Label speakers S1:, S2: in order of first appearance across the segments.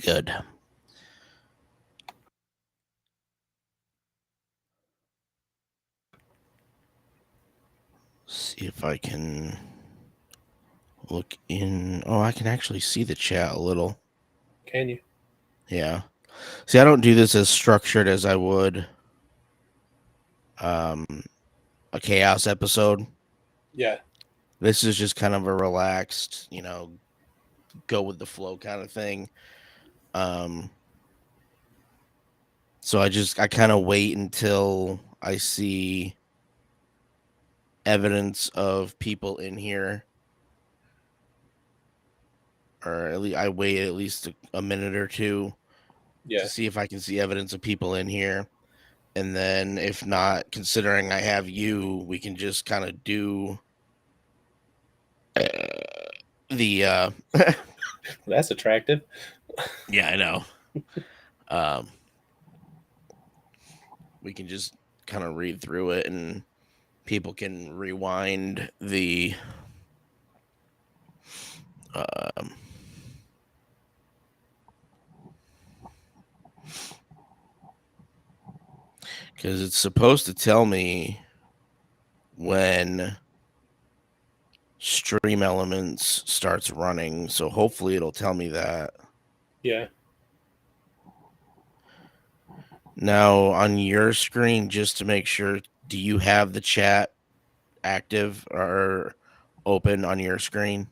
S1: good. See if I can look in. Oh, I can actually see the chat a little.
S2: Can you?
S1: Yeah. See, I don't do this as structured as I would um, a chaos episode.
S2: Yeah.
S1: This is just kind of a relaxed, go with the flow kind of thing. So I kind of wait until I see evidence of people in here, or at least I wait at least a minute or two
S2: Yeah.
S1: to see if I can see evidence of people in here. And then if not, considering I have you, we can just kind of do the
S2: That's attractive.
S1: yeah, I know. Um we can just kind of read through it and people can rewind the um because it's supposed to tell me when Stream Elements starts running, so hopefully it'll tell me that.
S2: Yeah.
S1: Now on your screen, just to make sure, do you have the chat active or open on your screen?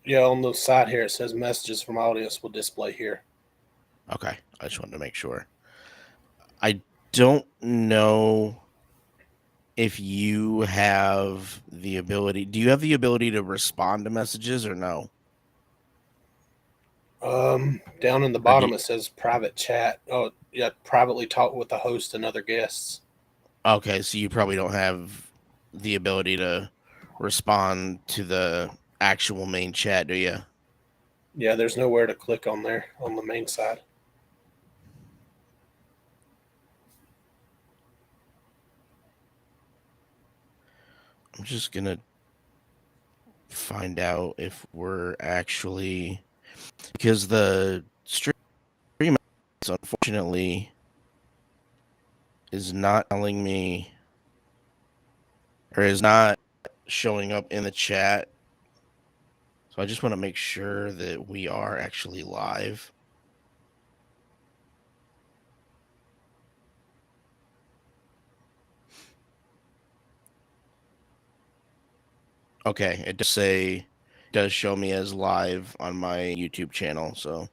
S2: Yeah, on the side here it says messages from audience will display here.
S1: Okay, I just wanted to make sure. I don't know if you have the ability. Do you have the ability to respond to messages or no?
S2: Down in the
S1: Or do
S2: bottom it says private chat. Oh, yeah, privately talk with the host and other guests.
S1: okay, so you probably don't have the ability to respond to the actual main chat, do you?
S2: Yeah, there's nowhere to click on there on the main side.
S1: I'm just gonna find out if we're actually, because the stream unfortunately is not telling me, or is not showing up in the chat. So I just want to make sure that we are actually live. Okay, it does show me as live on my YouTube channel, so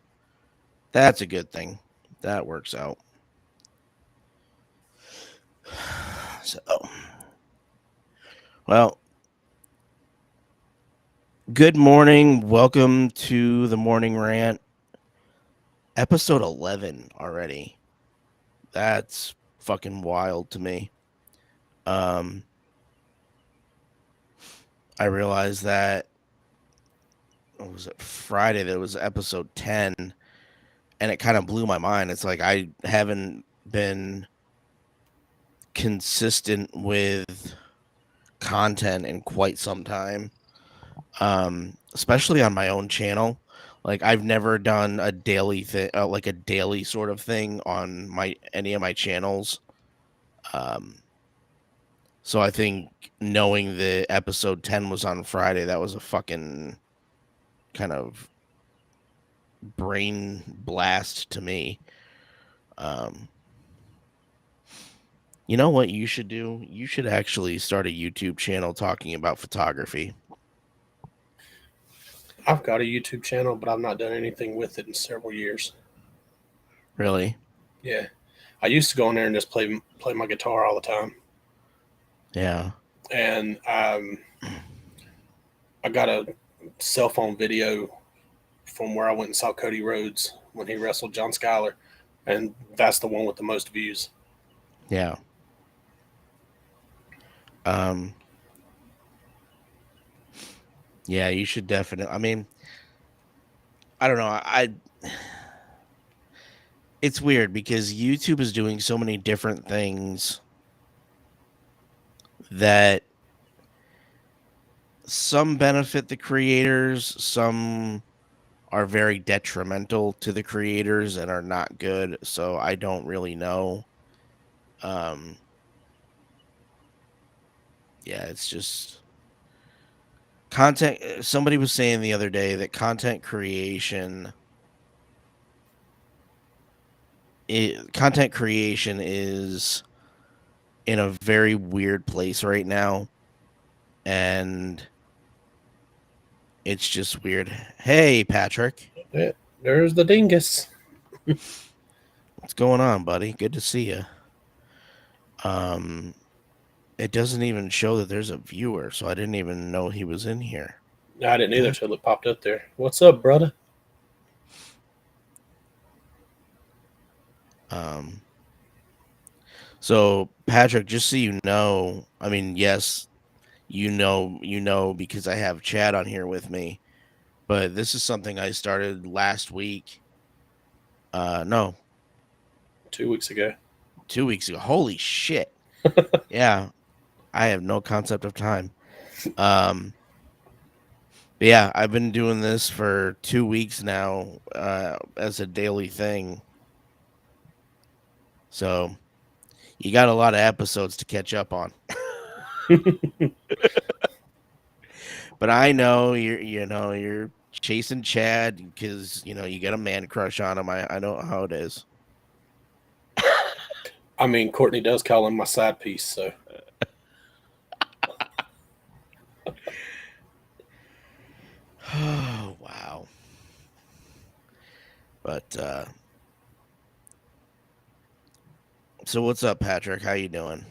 S1: that's a good thing. That works out. So, well, good morning. Welcome to the morning rant, episode 11 already. That's fucking wild to me. I realized that, what was it, Friday, that was episode 10, and it kind of blew my mind. It's like I haven't been consistent with content in quite some time, especially on my own channel. Like I've never done a daily thing, like a daily sort of thing on any of my channels. Um, so I think knowing the episode 10 was on Friday, that was a fucking kind of brain blast to me. Um, you know what you should do? You should actually start a YouTube channel talking about photography.
S2: I've got a YouTube channel, but I've not done anything with it in several years.
S1: Really?
S2: Yeah. I used to go in there and just play my guitar all the time.
S1: Yeah.
S2: And I got a cell phone video from where I went and saw Cody Rhodes when he wrestled John Schuyler, and that's the one with the most views.
S1: Yeah. Um, yeah, you should definitely. I mean, I don't know. It's weird because YouTube is doing so many different things that some benefit the creators, some are very detrimental to the creators and are not good. So I don't really know. Um, yeah, it's just content. Somebody was saying the other day that content creation is in a very weird place right now, and it's just weird. Hey, Patrick,
S2: Yeah, there's the dingus.
S1: what's going on, buddy? Good to see you. Um, it doesn't even show that there's a viewer, so I didn't even know he was in here.
S2: I didn't either
S1: The
S2: till it popped up there. What's up, brother?
S1: Um, so Patrick, just so you know, I mean, yes, you know, because I have Chad on here with me, but this is something I started last week. No,
S2: 2 weeks ago.
S1: 2 weeks ago. Holy shit! Yeah, I have no concept of time. Um, but yeah, I've been doing this for 2 weeks now, as a daily thing. So you got a lot of episodes to catch up on. But I know you're chasing Chad because you get a man crush on him. I know how it is.
S2: I mean, Courtney does call him my side piece, so
S1: Oh wow. But so what's up, Patrick? How you doing?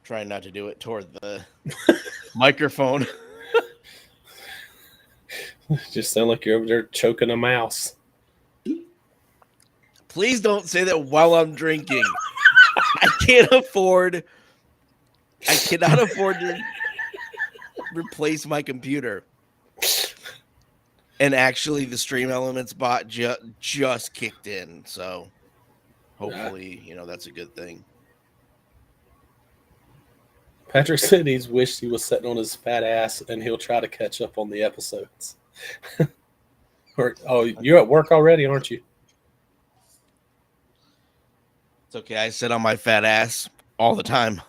S1: Trying not to do it toward the microphone.
S2: just sound like you're over there choking a mouse.
S1: Please don't say that while I'm drinking. I can't afford. I cannot afford to replace my computer. And actually, the Stream Elements bot just kicked in, so hopefully, that's a good thing.
S2: Patrick said he's wished he was sitting on his fat ass and he'll try to catch up on the episodes. You're at work already, aren't you?
S1: It's okay. I sit on my fat ass all the time.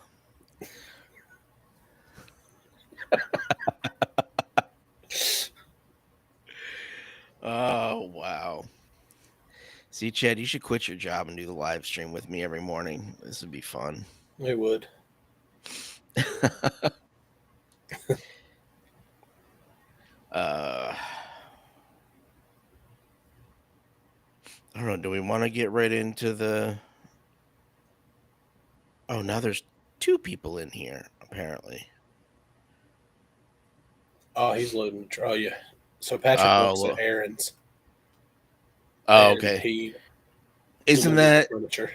S1: Oh, wow. See, Chad, you should quit your job and do the live stream with me every morning. This would be fun.
S2: It would.
S1: I don't know. Do we want to get right into the? Oh, now there's 2 people in here apparently.
S2: Oh, he's loading. Oh, yeah. So Patrick works at
S1: Oh,
S2: Aaron's,
S1: oh,
S2: and
S1: okay.
S2: he
S1: Isn't
S2: delivers
S1: that
S2: furniture.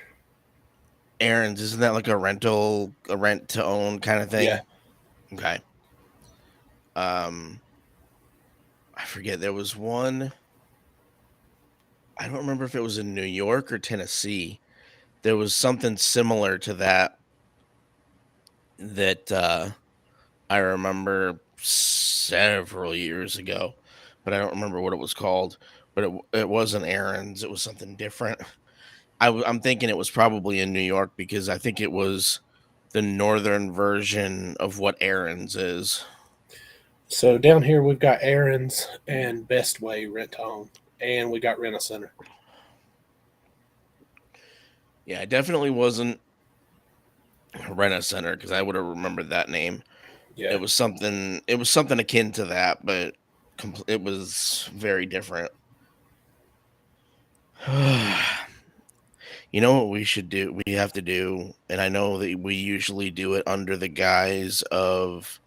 S1: Aaron's? Isn't that like a rent to own kind of thing?
S2: Yeah.
S1: Okay. I forget. There was one. I don't remember if it was in New York or Tennessee. There was something similar to that I remember several years ago, but I don't remember what it was called. But it wasn't Aaron's. It was something different. I'm thinking it was probably in New York because I think it was the northern version of what Aaron's is.
S2: So down here we've got Aaron's and Best Way Rent to Own, and we got Rent a Center.
S1: Yeah, it definitely wasn't Rent Center because I would have remembered that name.
S2: Yeah.
S1: It was something. It was something akin to that, but it was very different. You know what we should do? We have to do, and I know that we usually do it under the guise of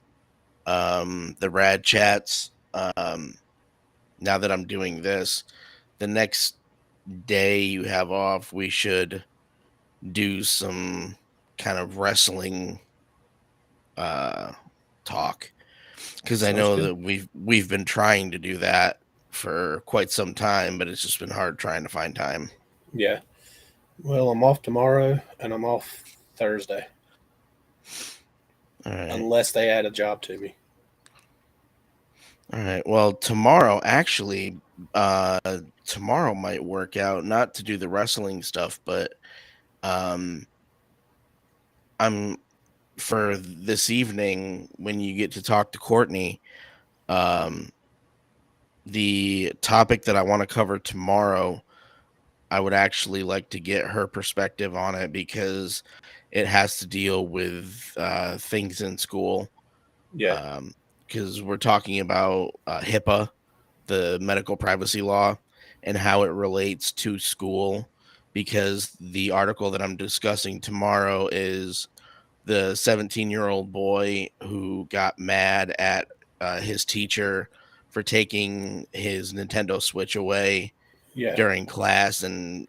S1: the rad chats. Now that I'm doing this, the next day you have off, we should do some kind of wrestling talk because I
S2: Sounds
S1: know
S2: good.
S1: that we've been trying to do that for quite some time, but it's just been hard trying to find time.
S2: Yeah. Well, I'm off tomorrow and I'm off Thursday.
S1: All right.
S2: unless they add a job to me.
S1: All right. Well, tomorrow actually, tomorrow might work out. Not to do the wrestling stuff, but um, I'm for this evening when you get to talk to Courtney. Um, the topic that I want to cover tomorrow, I would actually like to get her perspective on it because it has to deal with things in school.
S2: Yeah,
S1: Because we're talking about HIPAA, the medical privacy law, and how it relates to school. Because the article that I'm discussing tomorrow is the 17-year-old boy who got mad at his teacher for taking his Nintendo Switch away
S2: yeah,
S1: during class, and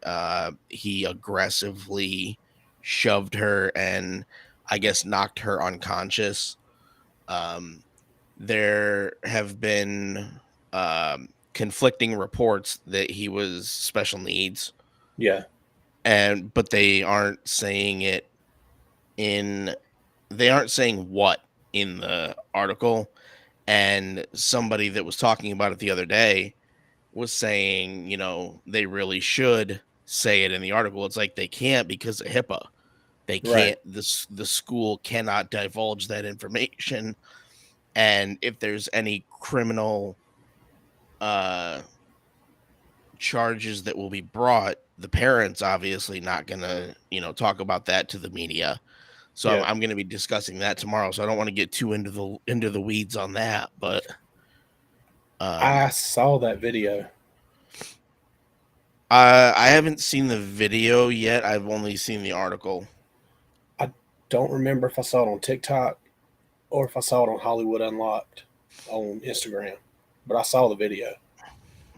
S1: he aggressively shoved her and I guess knocked her unconscious. Um, there have been conflicting reports that he was special needs,
S2: yeah,
S1: and but in they aren't saying what in the article. And somebody that was talking about it the other day was saying, they really should say it in the article. It's like they can't because of HIPAA. They
S2: right.
S1: can't. The school cannot divulge that information. And if there's any criminal uh, charges that will be brought, the parents obviously not gonna, talk about that to the media. So I'm,
S2: Yeah,
S1: I'm going to be discussing that tomorrow. So I don't want to get too into the weeds on that, but
S2: I
S1: um,
S2: saw that video.
S1: I haven't seen the video yet. I've only seen the article.
S2: I don't remember if I saw it on TikTok or if I saw it on Hollywood Unlocked on Instagram, but I saw the video,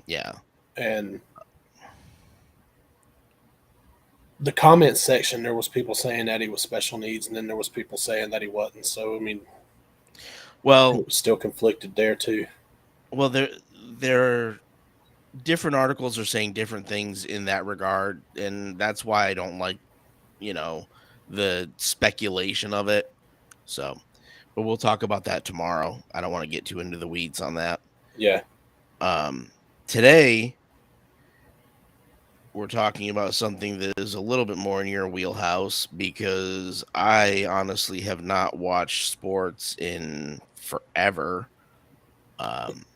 S1: Yeah.
S2: and the comment section there was people saying that he was special needs, and then there was people saying that he wasn't. So I mean, it
S1: Well,
S2: was still conflicted there too.
S1: well, there different articles are saying different things in that regard, and that's why I don't like, you know, the speculation of it. So, but we'll talk about that tomorrow. I don't want to get too into the weeds on that.
S2: Yeah,
S1: Um, Today we're talking about something that is a little bit more in your wheelhouse because I honestly have not watched sports in forever. Um,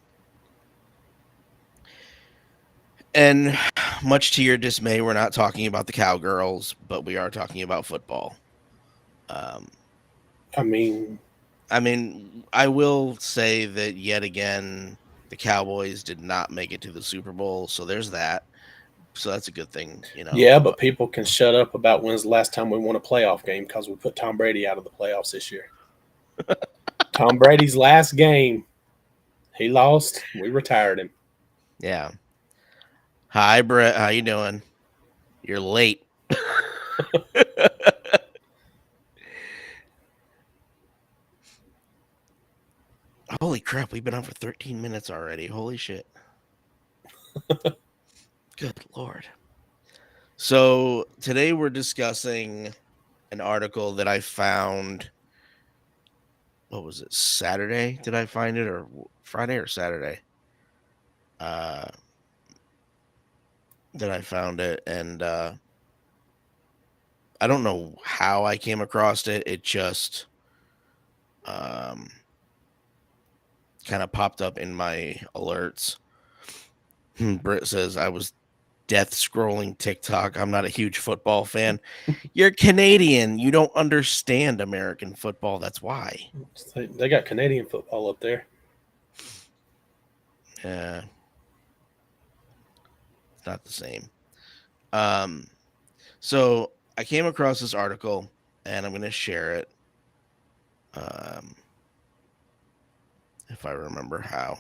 S1: and much to your dismay, we're not talking about the Cowgirls, but we are talking about football. Um,
S2: I mean,
S1: I mean, I will say that yet again, the Cowboys did not make it to the Super Bowl, so there's that. So that's a good thing.
S2: yeah, but people can shut up about when's the last time we won a playoff game because we put Tom Brady out of the playoffs this year. Tom Brady's last game, he lost. We retired him.
S1: Yeah. Hi, Brett. How you doing? You're late. Holy crap, we've been on for 13 minutes already. Holy shit. Good lord. So, today we're discussing an article that I found. What was it? Saturday? Did I find it, or Friday or Saturday? Uh that I found it, and I don't know how I came across it. It just um kind of popped up in my alerts. Britt says I was death scrolling TikTok. I'm not a huge football fan. You're Canadian. You don't understand American football. That's why.
S2: They got Canadian football up there.
S1: Yeah, it's not the same. Um, so I came across this article and I'm going to share it. Um, if I remember how.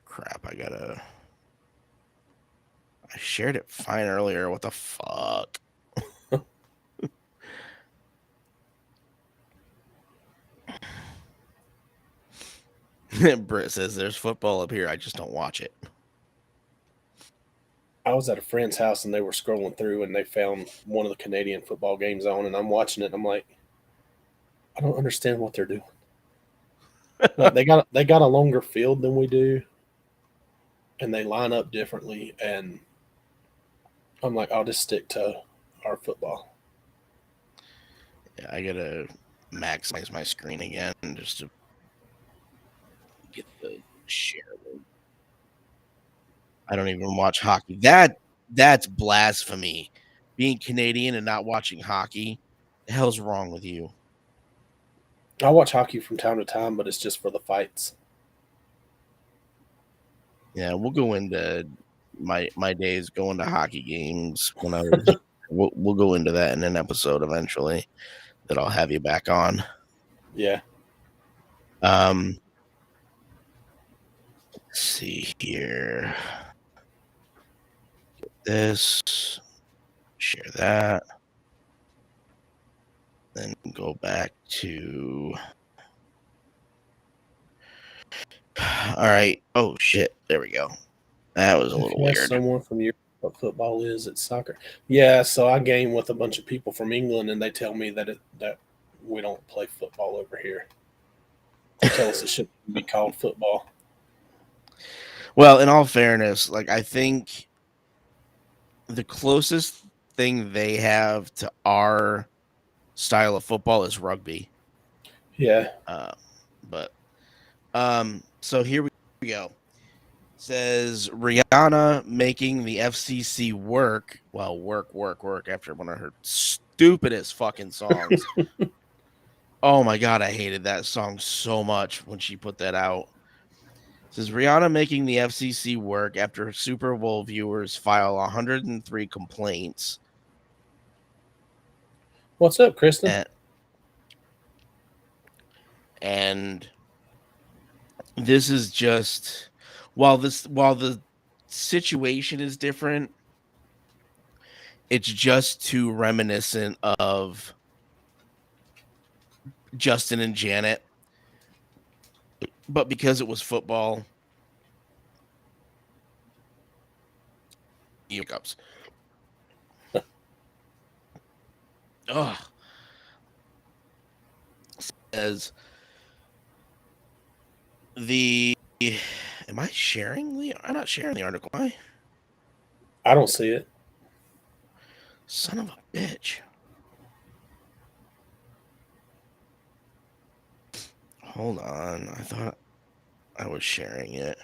S1: Crap, I shared it fine earlier. What the fuck? Britt says there's football up here. I just don't watch it.
S2: I was at a friend's house and they were scrolling through and they found one of the Canadian football games on, and I'm watching it. And I'm like, I don't understand what they're doing. Like they got a longer field than we do, and they line up differently. And I'm like, I'll just stick to our football.
S1: Yeah, I gotta maximize my screen again just to get the share. I don't even watch hockey. That's blasphemy. Being Canadian and not watching hockey. The hell's wrong with you?
S2: I watch hockey from time to time, but it's just for the fights.
S1: Yeah, we'll go into my days going to hockey games when I was. We'll go into that in an episode eventually that I'll have you back on.
S2: Yeah.
S1: Let's see here. Get this, share that, then go back to. All right. Oh shit! There we go. That was a little
S2: Yes,
S1: weird.
S2: someone from Europe. What football is? It's soccer. Yeah, so I game with a bunch of people from England, and they tell me that we don't play football over here. They tell us it shouldn't be called football.
S1: Well, in all fairness, like I think the closest thing they have to our style of football is rugby.
S2: Yeah.
S1: But so here we go. It says Rihanna making the FCC work. Well, work after one of her stupidest fucking songs. Oh my god, I hated that song so much when she put that out. It says Rihanna making the FCC work after Super Bowl viewers file 103 complaints.
S2: What's up, Kristen?
S1: And this is just while the situation is different, it's just too reminiscent of Justin and Janet. But because it was football, hiccups. Ugh. As the am I sharing the? I'm not sharing the article. Am I?
S2: I don't see it.
S1: Son of a bitch. Hold on. I thought I was sharing it.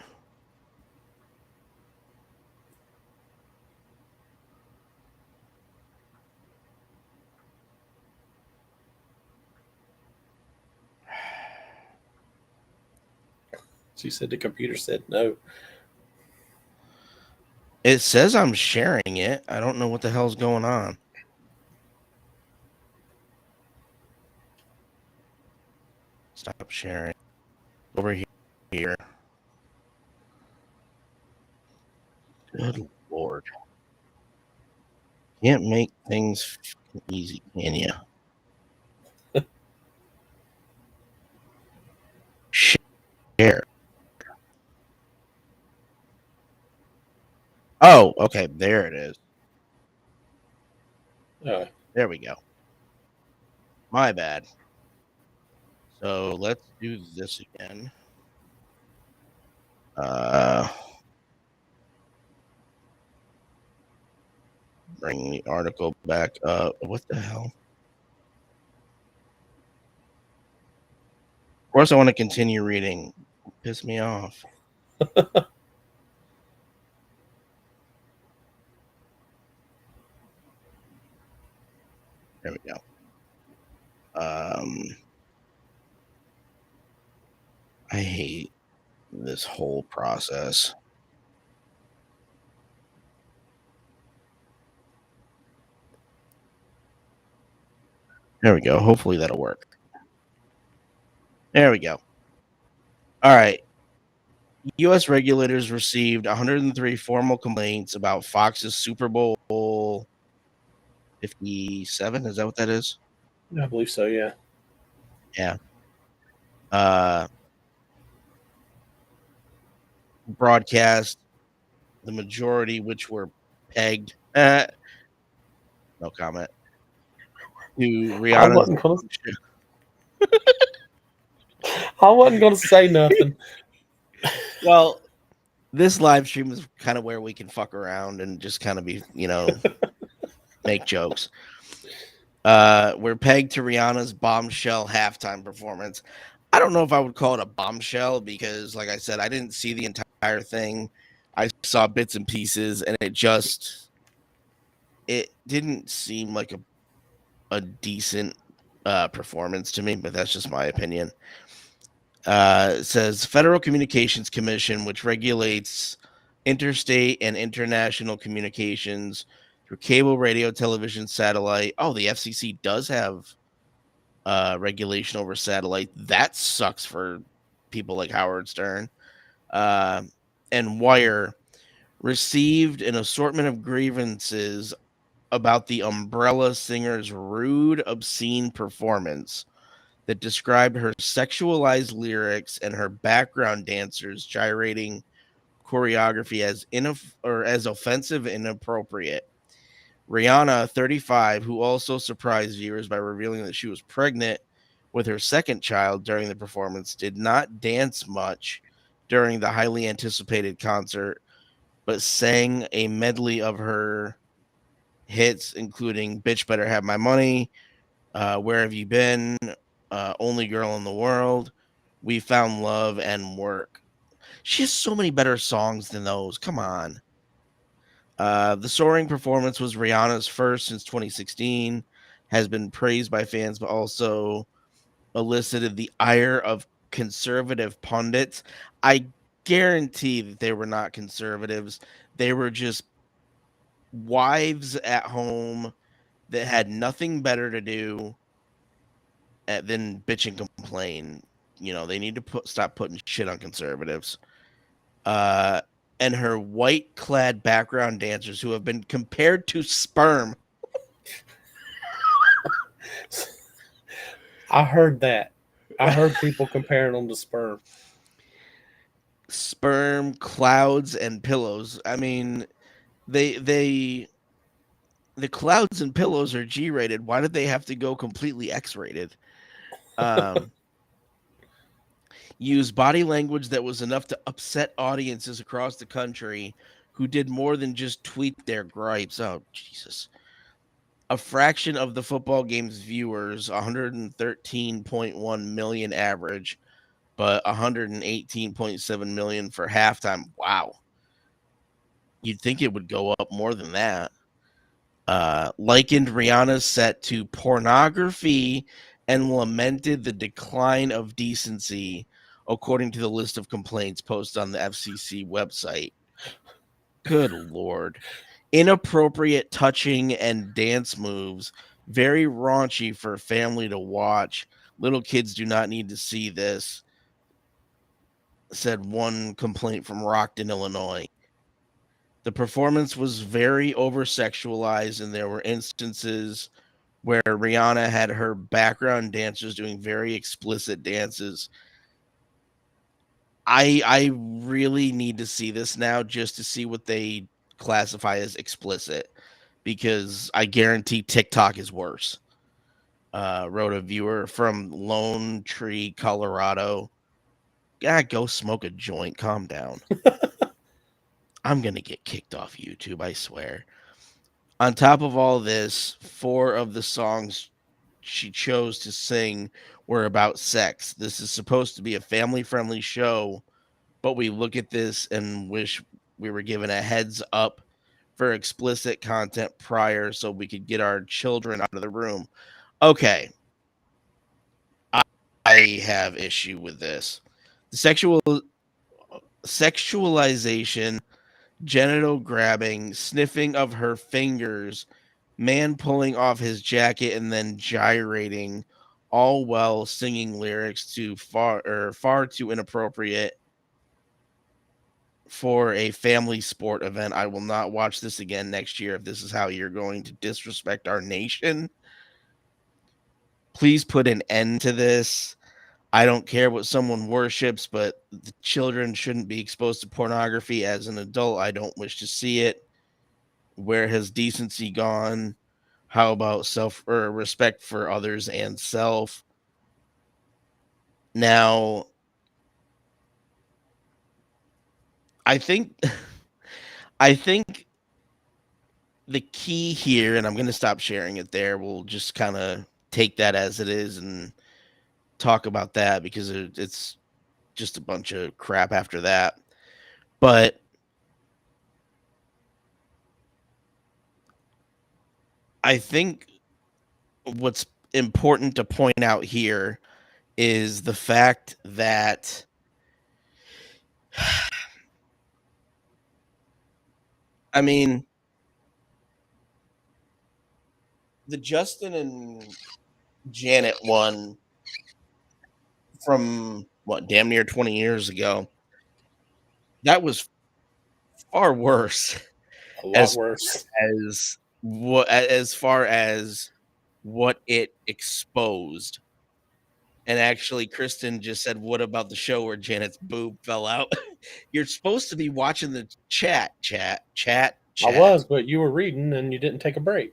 S2: She said the computer said no.
S1: It says I'm sharing it. I don't know what the hell's going on. Stop sharing. Over here. Good lord. Can't make things easy, can you? Share. Oh, okay. There it is. There we go. My bad. So let's do this again. Bring the article back up. What the hell? Of course, I want to continue reading. Piss me off. There we go. I hate this whole process. There we go. Hopefully that'll work. There we go. All right. U.S. regulators received 103 formal complaints about Fox's Super Bowl 57. Is that what that is?
S2: I believe so, yeah.
S1: Yeah. Broadcast, the majority which were pegged. No comment. To
S2: I
S1: Rihanna's.
S2: wasn't gonna. I wasn't gonna say nothing.
S1: Well, this live stream is kind of where we can fuck around and just kind of be, make jokes. We're pegged to Rihanna's bombshell halftime performance. I don't know if I would call it a bombshell because, like I said, I didn't see the entire thing. I saw bits and pieces, and it didn't seem like a decent performance to me, but that's just my opinion. It says Federal Communications Commission, which regulates interstate and international communications through cable, radio, television, satellite. Oh, the FCC does have regulation over satellite. That sucks for people like Howard Stern. And Wire received an assortment of grievances about the Umbrella singer's rude, obscene performance that described her sexualized lyrics and her background dancers gyrating choreography as offensive and inappropriate. Rihanna, 35, who also surprised viewers by revealing that she was pregnant with her second child during the performance, did not dance much during the highly anticipated concert, but sang a medley of her hits, including Bitch Better Have My Money, Where Have You Been, Only Girl in the World, We Found Love, and Work. She has so many better songs than those. Come on. The soaring performance was Rihanna's first since 2016, has been praised by fans, but also elicited the ire of conservative pundits. I guarantee that they were not conservatives. They were just wives at home that had nothing better to do than bitch and complain. They need to stop putting shit on conservatives. And her white clad background dancers who have been compared to sperm.
S2: I heard that. I heard people comparing them to sperm.
S1: Sperm, clouds, and pillows. I mean, the clouds and pillows are G-rated. Why did they have to go completely X-rated? Use body language that was enough to upset audiences across the country who did more than just tweet their gripes. Oh, Jesus. A fraction of the football game's viewers, 113.1 million average, but 118.7 million for halftime. Wow. You'd think it would go up more than that. Likened Rihanna's set to pornography and lamented the decline of decency, according to the list of complaints posted on the FCC website. Good Lord. Inappropriate touching and dance moves, very raunchy for a family to watch. Little kids do not need to see this, said one complaint from Rockton, Illinois. The performance was very over sexualized, and there were instances where Rihanna had her background dancers doing very explicit dances. I really need to see this now just to see what they classify as explicit, because I guarantee TikTok is worse. Wrote a viewer from Lone Tree, Colorado. Yeah, go smoke a joint. Calm down. I'm going to get kicked off YouTube, I swear. On top of all this, 4 of the songs she chose to sing were about sex. This is supposed to be a family-friendly show, but we look at this and wish we were given a heads up for explicit content prior so we could get our children out of the room. Okay. I have issue with this. The sexualization, genital grabbing, sniffing of her fingers, man pulling off his jacket and then gyrating, all while singing lyrics to far too inappropriate for a family sport event. I will not watch this again next year if this is how you're going to disrespect our nation. Please put an end to this. I don't care what someone worships, but the children shouldn't be exposed to pornography as an adult. I don't wish to see it. Where has decency gone? How about self or respect for others and self? Now, I think I think the key here, and I'm going to stop sharing it there. We'll just kind of take that as it is and talk about that because it's just a bunch of crap after that. But I think what's important to point out here is the fact that I mean, the Justin and Janet one from what, damn near 20 years ago, that was far worse
S2: A lot
S1: as
S2: worse.
S1: as far as what it exposed. And actually, Kristen just said, "What about the show where Janet's boob fell out?" You're supposed to be watching the
S2: I
S1: chat.
S2: was, but you were reading and you didn't take a break.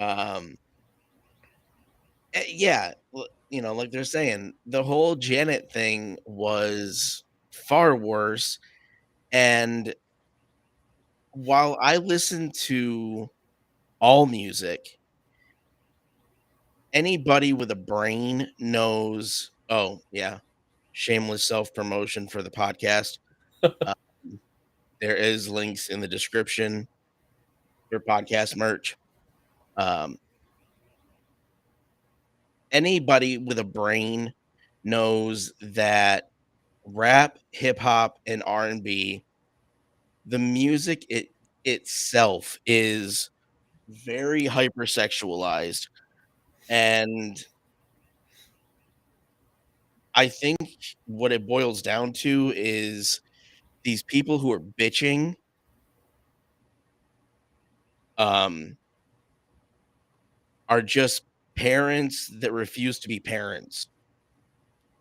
S1: um, yeah, like they're saying, the whole Janet thing was far worse. And while I listen to all music, anybody with a brain knows. Oh yeah, shameless self promotion for the podcast. Uh, there is links in the description for podcast merch. Um, anybody with a brain knows that rap, hip hop, and R&B, the music itself is very hypersexualized, and I think what it boils down to is these people who are bitching um, are just parents that refuse to be parents.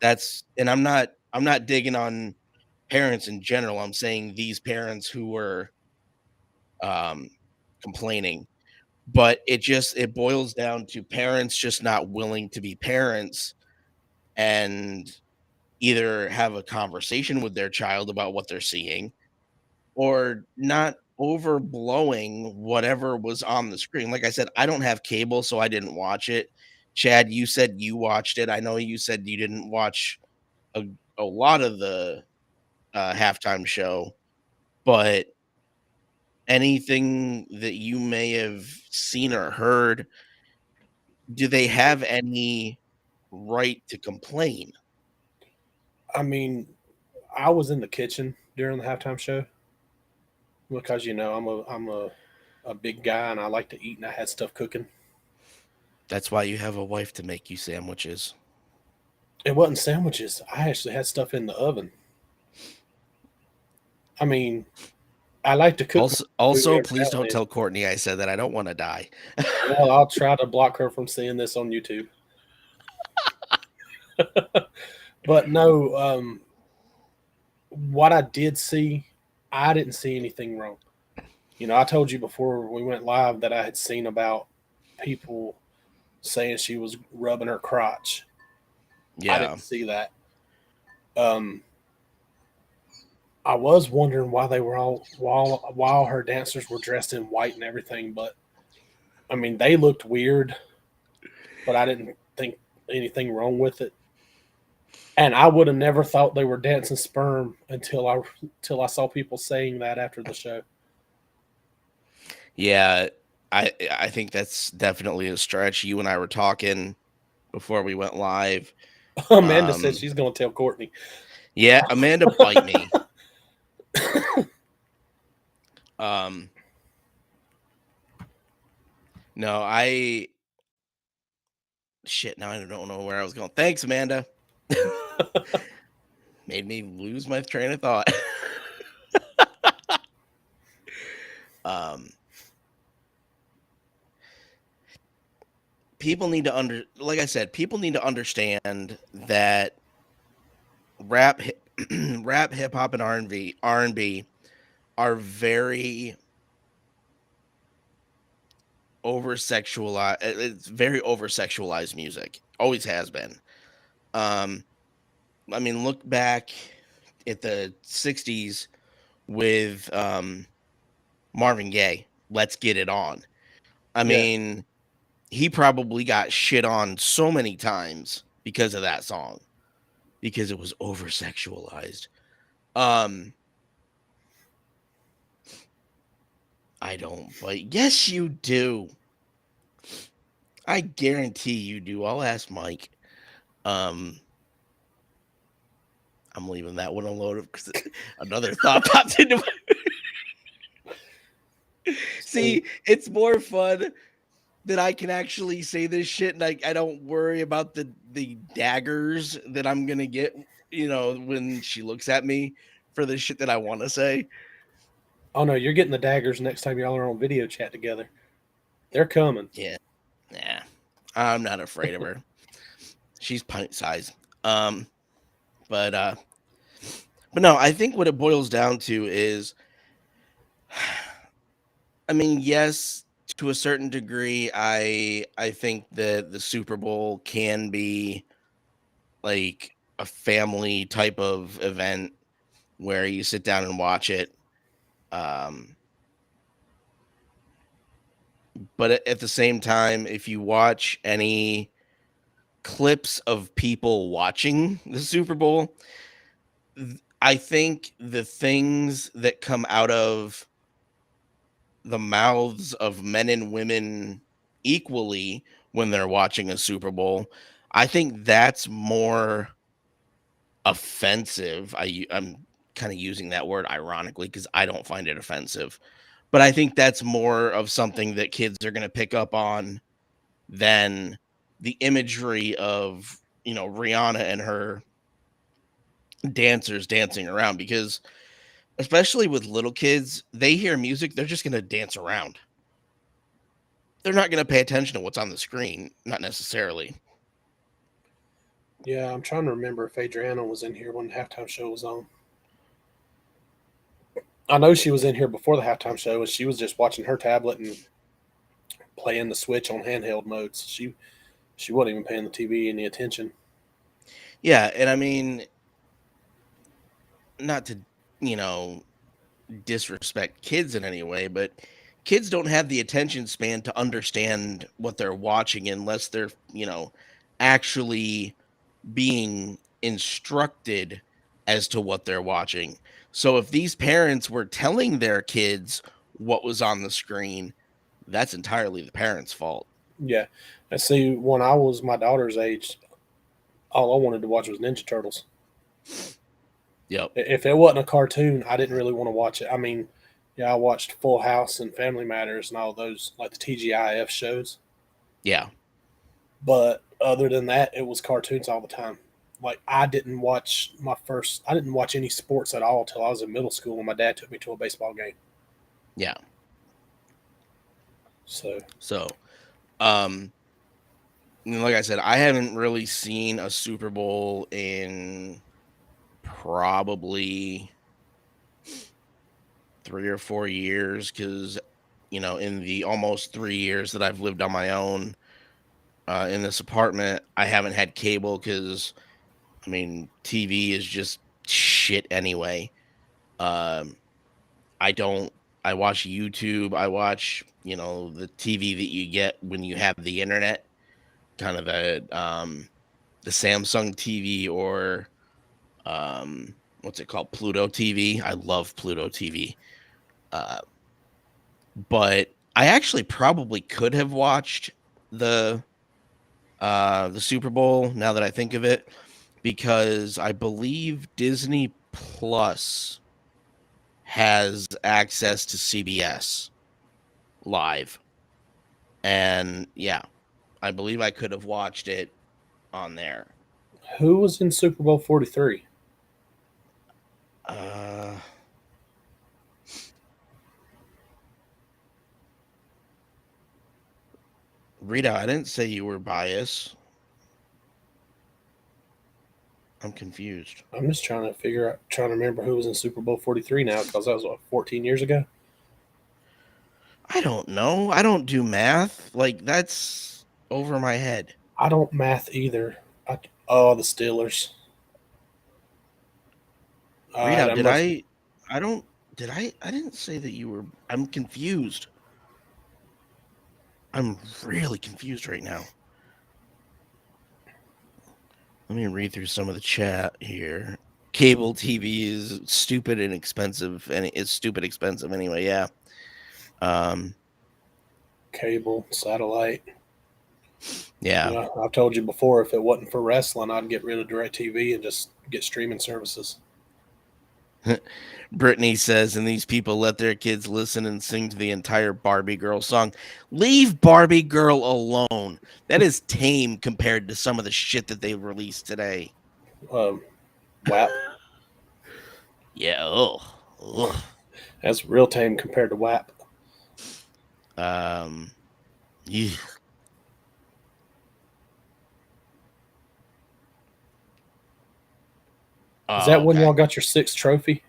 S1: And I'm not digging on parents in general. I'm saying these parents who were um, complaining, but it boils down to parents just not willing to be parents and either have a conversation with their child about what they're seeing or not overblowing whatever was on the screen. Like I said, I don't have cable, so I didn't watch it. Chad, you said you watched it. I know you said you didn't watch a, a lot of the halftime show, but anything that you may have seen or heard, do they have any right to complain?
S2: I mean, I was in the kitchen during the halftime show because I'm a big guy and I like to eat and I had stuff cooking.
S1: That's why you have a wife to make you sandwiches.
S2: It wasn't sandwiches. I actually had stuff in the oven. I mean, I like to cook my food
S1: Also,
S2: every
S1: please
S2: now and
S1: don't
S2: then.
S1: tell Courtney I said that. I don't want to die.
S2: Well, I'll try to block her from seeing this on YouTube. But no, what I did see, I didn't see anything wrong. I told you before we went live that I had seen about people saying she was rubbing her crotch. I
S1: Yeah.
S2: didn't see that. Um, I was wondering why they were all while her dancers were dressed in white and everything, but I mean they looked weird, but I didn't think anything wrong with it. And I would have never thought they were dancing sperm until I saw people saying that after the show.
S1: Yeah. I think that's definitely a stretch. You and I were talking before we went live.
S2: Amanda said
S1: Um
S2: she's going to tell Courtney.
S1: yeah, Amanda bite me. Um no, I shit, now I don't know where I was going. Thanks, Amanda. Made me lose my train of thought. um People need to like I said, people need to understand that rap, rap, hip hop, and R&B, are very over sexualized. It's very over sexualized music. Always has been. Um, I mean, look back at the '60s with Marvin Gaye. Let's get it on. I
S2: Yeah.
S1: mean, he probably got shit on so many times because of that song because it was over sexualized. Um, I don't, but yes, you do. I guarantee you do. I'll ask Mike. Um, I'm leaving that one alone because another thought popped into my.
S2: So
S1: See, it's more fun that I can actually say this shit and I don't worry about the daggers that I'm gonna get, when she looks at me for the shit that I want to say.
S2: oh no, you're getting the daggers next time y'all are on video chat together. They're coming.
S1: Yeah, nah, I'm not afraid of her. She's pint sized. Um, but no, I think what it boils down to is, I mean, yes, to a certain degree, I think that the Super Bowl can be like a family type of event where you sit down and watch it. Um, but at the same time, if you watch any clips of people watching the Super Bowl, I think the things that come out of the mouths of men and women equally when they're watching a Super Bowl, I think that's more offensive. I'm kind of using that word ironically because I don't find it offensive, but I think that's more of something that kids are going to pick up on than the imagery of, Rihanna and her dancers dancing around, because especially with little kids, they hear music, they're just going to dance around. They're not going to pay attention to what's on the screen, not necessarily.
S2: Yeah, I'm trying to remember if Adriana was in here when the halftime show was on. I know she was in here before the halftime show, and she was just watching her tablet and playing the Switch on handheld modes. She wasn't even paying the TV any attention.
S1: Yeah, and I mean, not to, you know, disrespect kids in any way, but kids don't have the attention span to understand what they're watching unless they're, actually being instructed as to what they're watching. So if these parents were telling their kids what was on the screen, that's entirely the parents' fault.
S2: Yeah, and see, when I was my daughter's age, all I wanted to watch was Ninja Turtles.
S1: Yep.
S2: If it wasn't a cartoon, I didn't really want to watch it. I mean, yeah, I watched Full House and Family Matters and all those like the TGIF shows,
S1: Yeah.
S2: but other than that, it was cartoons all the time. Like I didn't watch any sports at all till I was in middle school when my dad took me to a baseball game.
S1: Yeah.
S2: So
S1: So, um, like I said, I haven't really seen a Super Bowl in probably 3 or 4 years because, in the almost 3 years that I've lived on my own in this apartment, I haven't had cable because, I mean, TV is just shit anyway. Um, I don't, I watch YouTube, I watch, the TV that you get when you have the internet, kind of the Samsung TV or what's it called? Pluto TV. I love Pluto TV. Uh, but I actually probably could have watched the the Super Bowl now that I think of it, because I believe Disney Plus has access to CBS live. And yeah, I believe I could have watched it on there.
S2: who was in Super Bowl 43?
S1: Uh Rita, I didn't say you were biased. I'm confused.
S2: I'm just trying to remember who was in Super Bowl 43 now, because that was what, 14 years ago.
S1: I don't know. I don't do math. Like that's over my head.
S2: I don't math either. Oh, the Steelers.
S1: Read out.
S2: That must.
S1: I don't. Did I? I didn't say that you were. I'm confused. I'm really confused right now. Let me read through some of the chat here. Cable TV is stupid and expensive, and it's stupid expensive anyway. Yeah. Um.
S2: Cable, satellite.
S1: Yeah.
S2: Yeah, I've told you before, if it wasn't for wrestling, I'd get rid of DirecTV and just get streaming services.
S1: Brittany says, and these people let their kids listen and sing to the entire Barbie Girl song. Leave Barbie Girl alone. That is tame compared to some of the shit that they released today.
S2: Um, WAP.
S1: Yeah. Oh. Ugh.
S2: That's real tame compared to WAP.
S1: Um. Yeah.
S2: Is that
S1: Oh,
S2: when
S1: okay.
S2: y'all got your sixth trophy?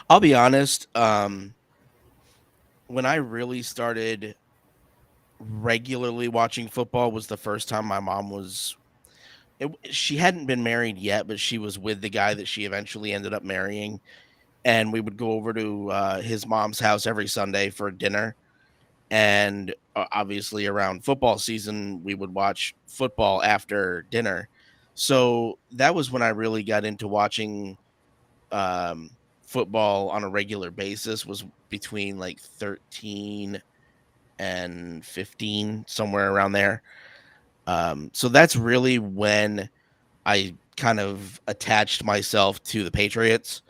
S1: I'll be honest. When I really started regularly watching football was the first time my mom was. She hadn't been married yet, but she was with the guy that she eventually ended up marrying, and we would go over to his mom's house every Sunday for dinner. And obviously, around football season, we would watch football after dinner. So that was when I really got into watching um, football on a regular basis. Was between like 13 and 15, somewhere around there. So that's really when I kind of attached myself to the Patriots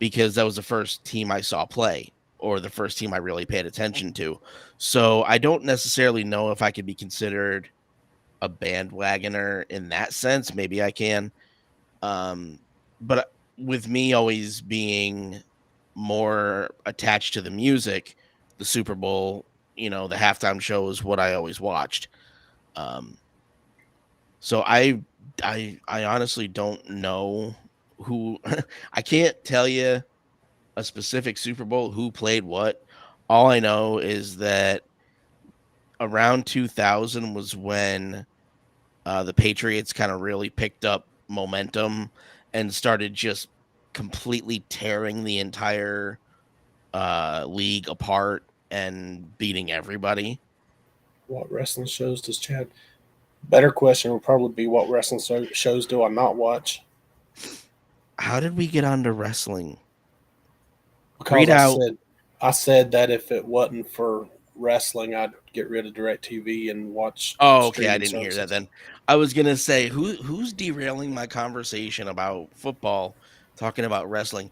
S1: because that was the first team I saw play or the first team I really paid attention to. So I don't necessarily know if I could be considered a bandwagoner in that sense. Maybe I can. Um, but with me always being more attached to the music, the Super Bowl, the halftime show is what I always watched. Um, so I honestly don't know who I can't tell you a specific Super Bowl who played what. All I know is that around 2000 was when the Patriots kind of really picked up momentum and started just completely tearing the entire league apart and beating everybody.
S2: What wrestling shows does Chad? Better question would probably be, what wrestling shows do I not watch?
S1: How did we get onto wrestling?
S2: Because
S1: Read out.
S2: I said that if it wasn't for wrestling, I'd get rid of DirecTV and watch
S1: Oh, okay, I
S2: streaming
S1: didn't hear that
S2: services.
S1: then. I was gonna say who's derailing my conversation about football, talking about wrestling.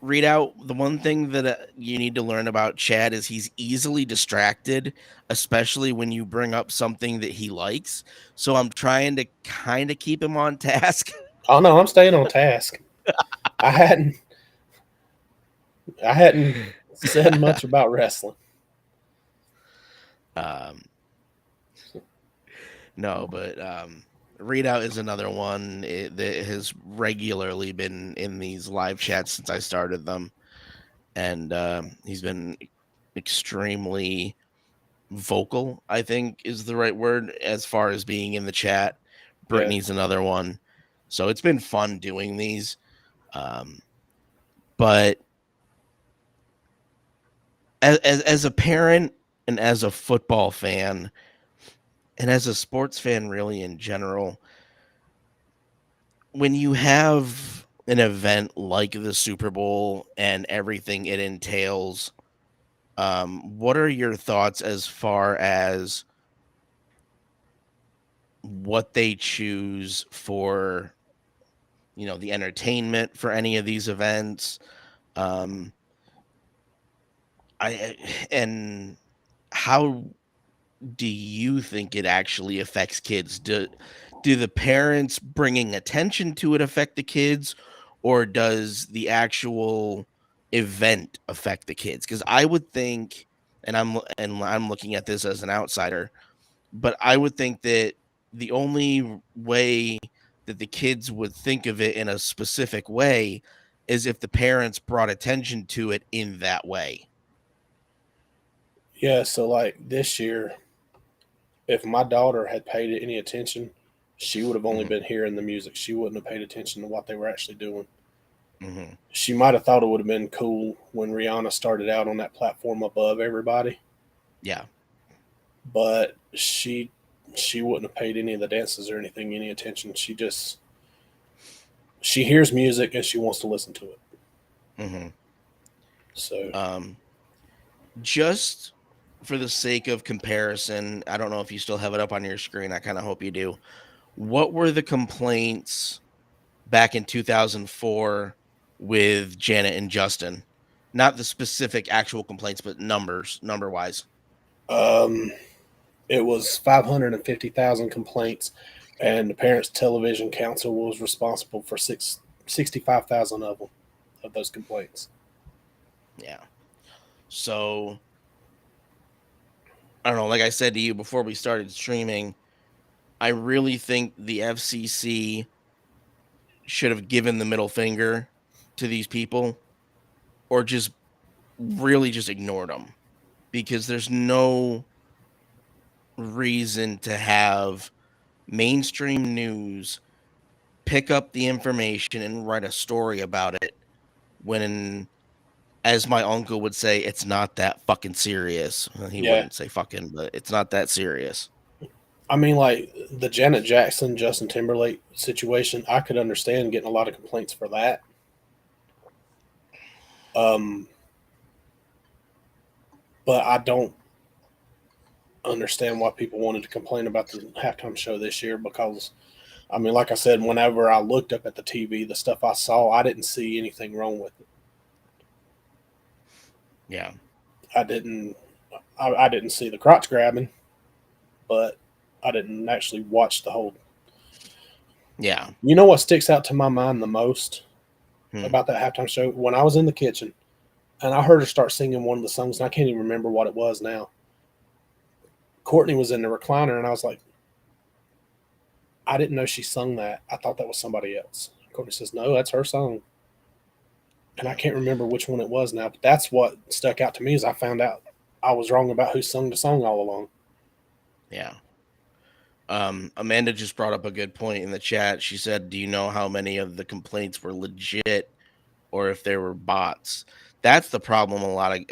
S1: Read out the one thing that you need to learn about Chad is he's easily distracted, especially when you bring up something that he likes. So I'm trying to kind of keep him on task.
S2: Oh no, I'm staying on task. I hadn't I hadn't said much about wrestling.
S1: um, no, but Readout is another one that has regularly been in these live chats since I started them, and he's been extremely vocal, I think is the right word, as far as being in the chat.
S2: Yeah.
S1: Brittany's another one. So it's been fun doing these. Um, but as a parent and as a football fan and as a sports fan really in general, when you have an event like the Super Bowl and everything it entails, what are your thoughts as far as what they choose for the entertainment for any of these events? um I and how do you think it actually affects kids? Do the parents bringing attention to it affect the kids, or does the actual event affect the kids? Because I would think, and I'm looking at this as an outsider, but I would think that the only way that the kids would think of it in a specific way is if the parents brought attention to it in that way.
S2: Yeah, so like this year, if my daughter had paid any attention, she would have only
S1: Mm-hmm.
S2: been hearing the music. She wouldn't have paid attention to what they were actually doing.
S1: Mm-hmm.
S2: She might have thought it would have been cool when Rihanna started out on that platform above everybody,
S1: Yeah.
S2: but she wouldn't have paid any of the dances or anything any attention. She hears music and she wants to listen to it.
S1: Mm-hmm.
S2: So
S1: Um, just for the sake of comparison, I don't know if you still have it up on your screen. I kind of hope you do. What were the complaints back in 2004 with Janet and Justin? Not the specific actual complaints, but number wise.
S2: um, it was 550,000 complaints, and the Parents Television Council was responsible for 65,000 of them, of those complaints.
S1: Yeah. So I don't know. Like I said to you before we started streaming, I really think the FCC should have given the middle finger to these people, or just really just ignored them, because there's no reason to have mainstream news pick up the information and write a story about it when, as my uncle would say, it's not that fucking serious. Well, he
S2: Yeah,
S1: wouldn't say fucking, but it's not that serious.
S2: I mean, like the Janet Jackson, Justin Timberlake situation, I could understand getting a lot of complaints for that. Um, but I don't understand why people wanted to complain about the halftime show this year because, I mean, like I said, whenever I looked up at the TV, the stuff I saw, I didn't see anything wrong with it.
S1: Yeah.
S2: I didn't. I didn't see the crotch grabbing, but I didn't actually watch the whole.
S1: Yeah.
S2: You know what sticks out to my mind the most
S1: Hmm.
S2: about that halftime show? When I was in the kitchen and I heard her start singing one of the songs, and I can't even remember what it was now. Courtney was in the recliner, and I was like, I didn't know she sung that. I thought that was somebody else. Courtney says, no, that's her song. And I
S1: Yeah.
S2: can't remember which one it was now, but that's what stuck out to me is I found out I was wrong about who sung the song all along.
S1: Yeah. Amanda just brought up a good point in the chat. She said, "Do you know how many of the complaints were legit or if they were bots?" That's the problem. A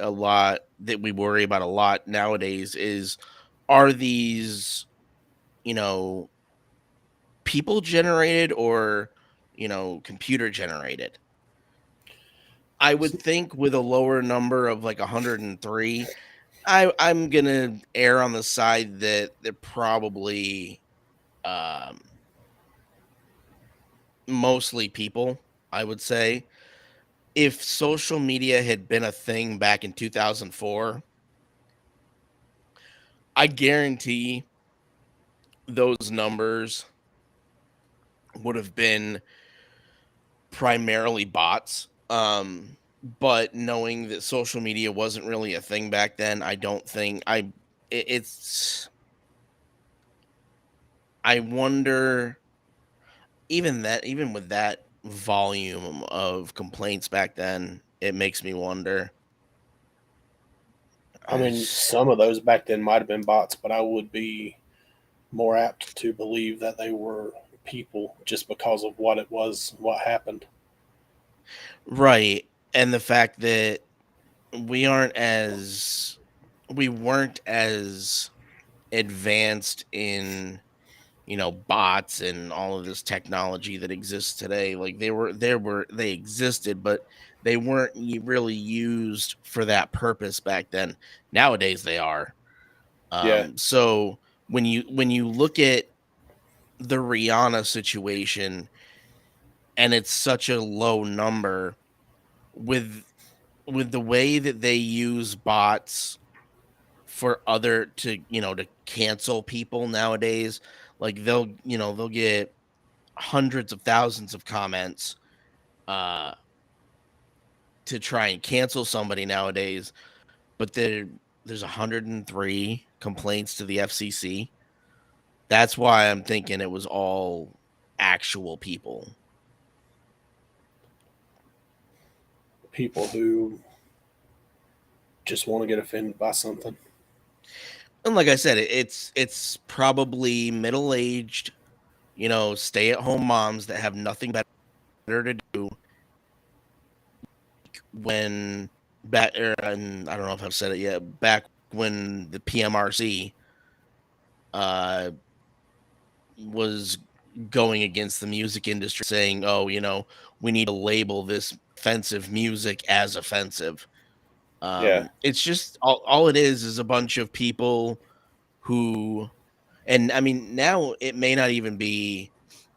S1: lot that we worry about a lot nowadays is, are these, you know, people generated or, computer generated? I would think with a lower number of like 103, I'm gonna err on the side that they're probably um mostly people, I would say. If social media had been a thing back in 2004, I guarantee those numbers would have been primarily bots. But knowing that social media wasn't really a thing back then, I don't think it's I wonder, even with that volume of complaints back then, it makes me wonder.
S2: I
S1: I
S2: mean,
S1: just-
S2: some of those back then might have been bots, but I would be more apt to believe that they were people just because of what it was, what happened.
S1: Right. And the fact that we aren't as we weren't as advanced in, bots and all of this technology that exists today. Like they existed, but they weren't really used for that purpose back then. Nowadays they are.
S2: Yeah.
S1: So when you look at the Rihanna situation, and it's such a low number, with the way that they use bots for other to cancel people nowadays, like they'll get hundreds of thousands of comments uh to try and cancel somebody nowadays, but there's 103 complaints to the FCC. That's why I'm thinking it was all actual people.
S2: People who just want to get offended by something.
S1: And like I said, it's probably middle-aged, stay-at-home moms that have nothing better to do when and I don't know if I've said it yet, back when the PMRC uh was going against the music industry saying, "Oh, we need to label this offensive music as offensive."
S2: Yeah.
S1: It's just all it is a bunch of people who, and I mean, now it may not even be,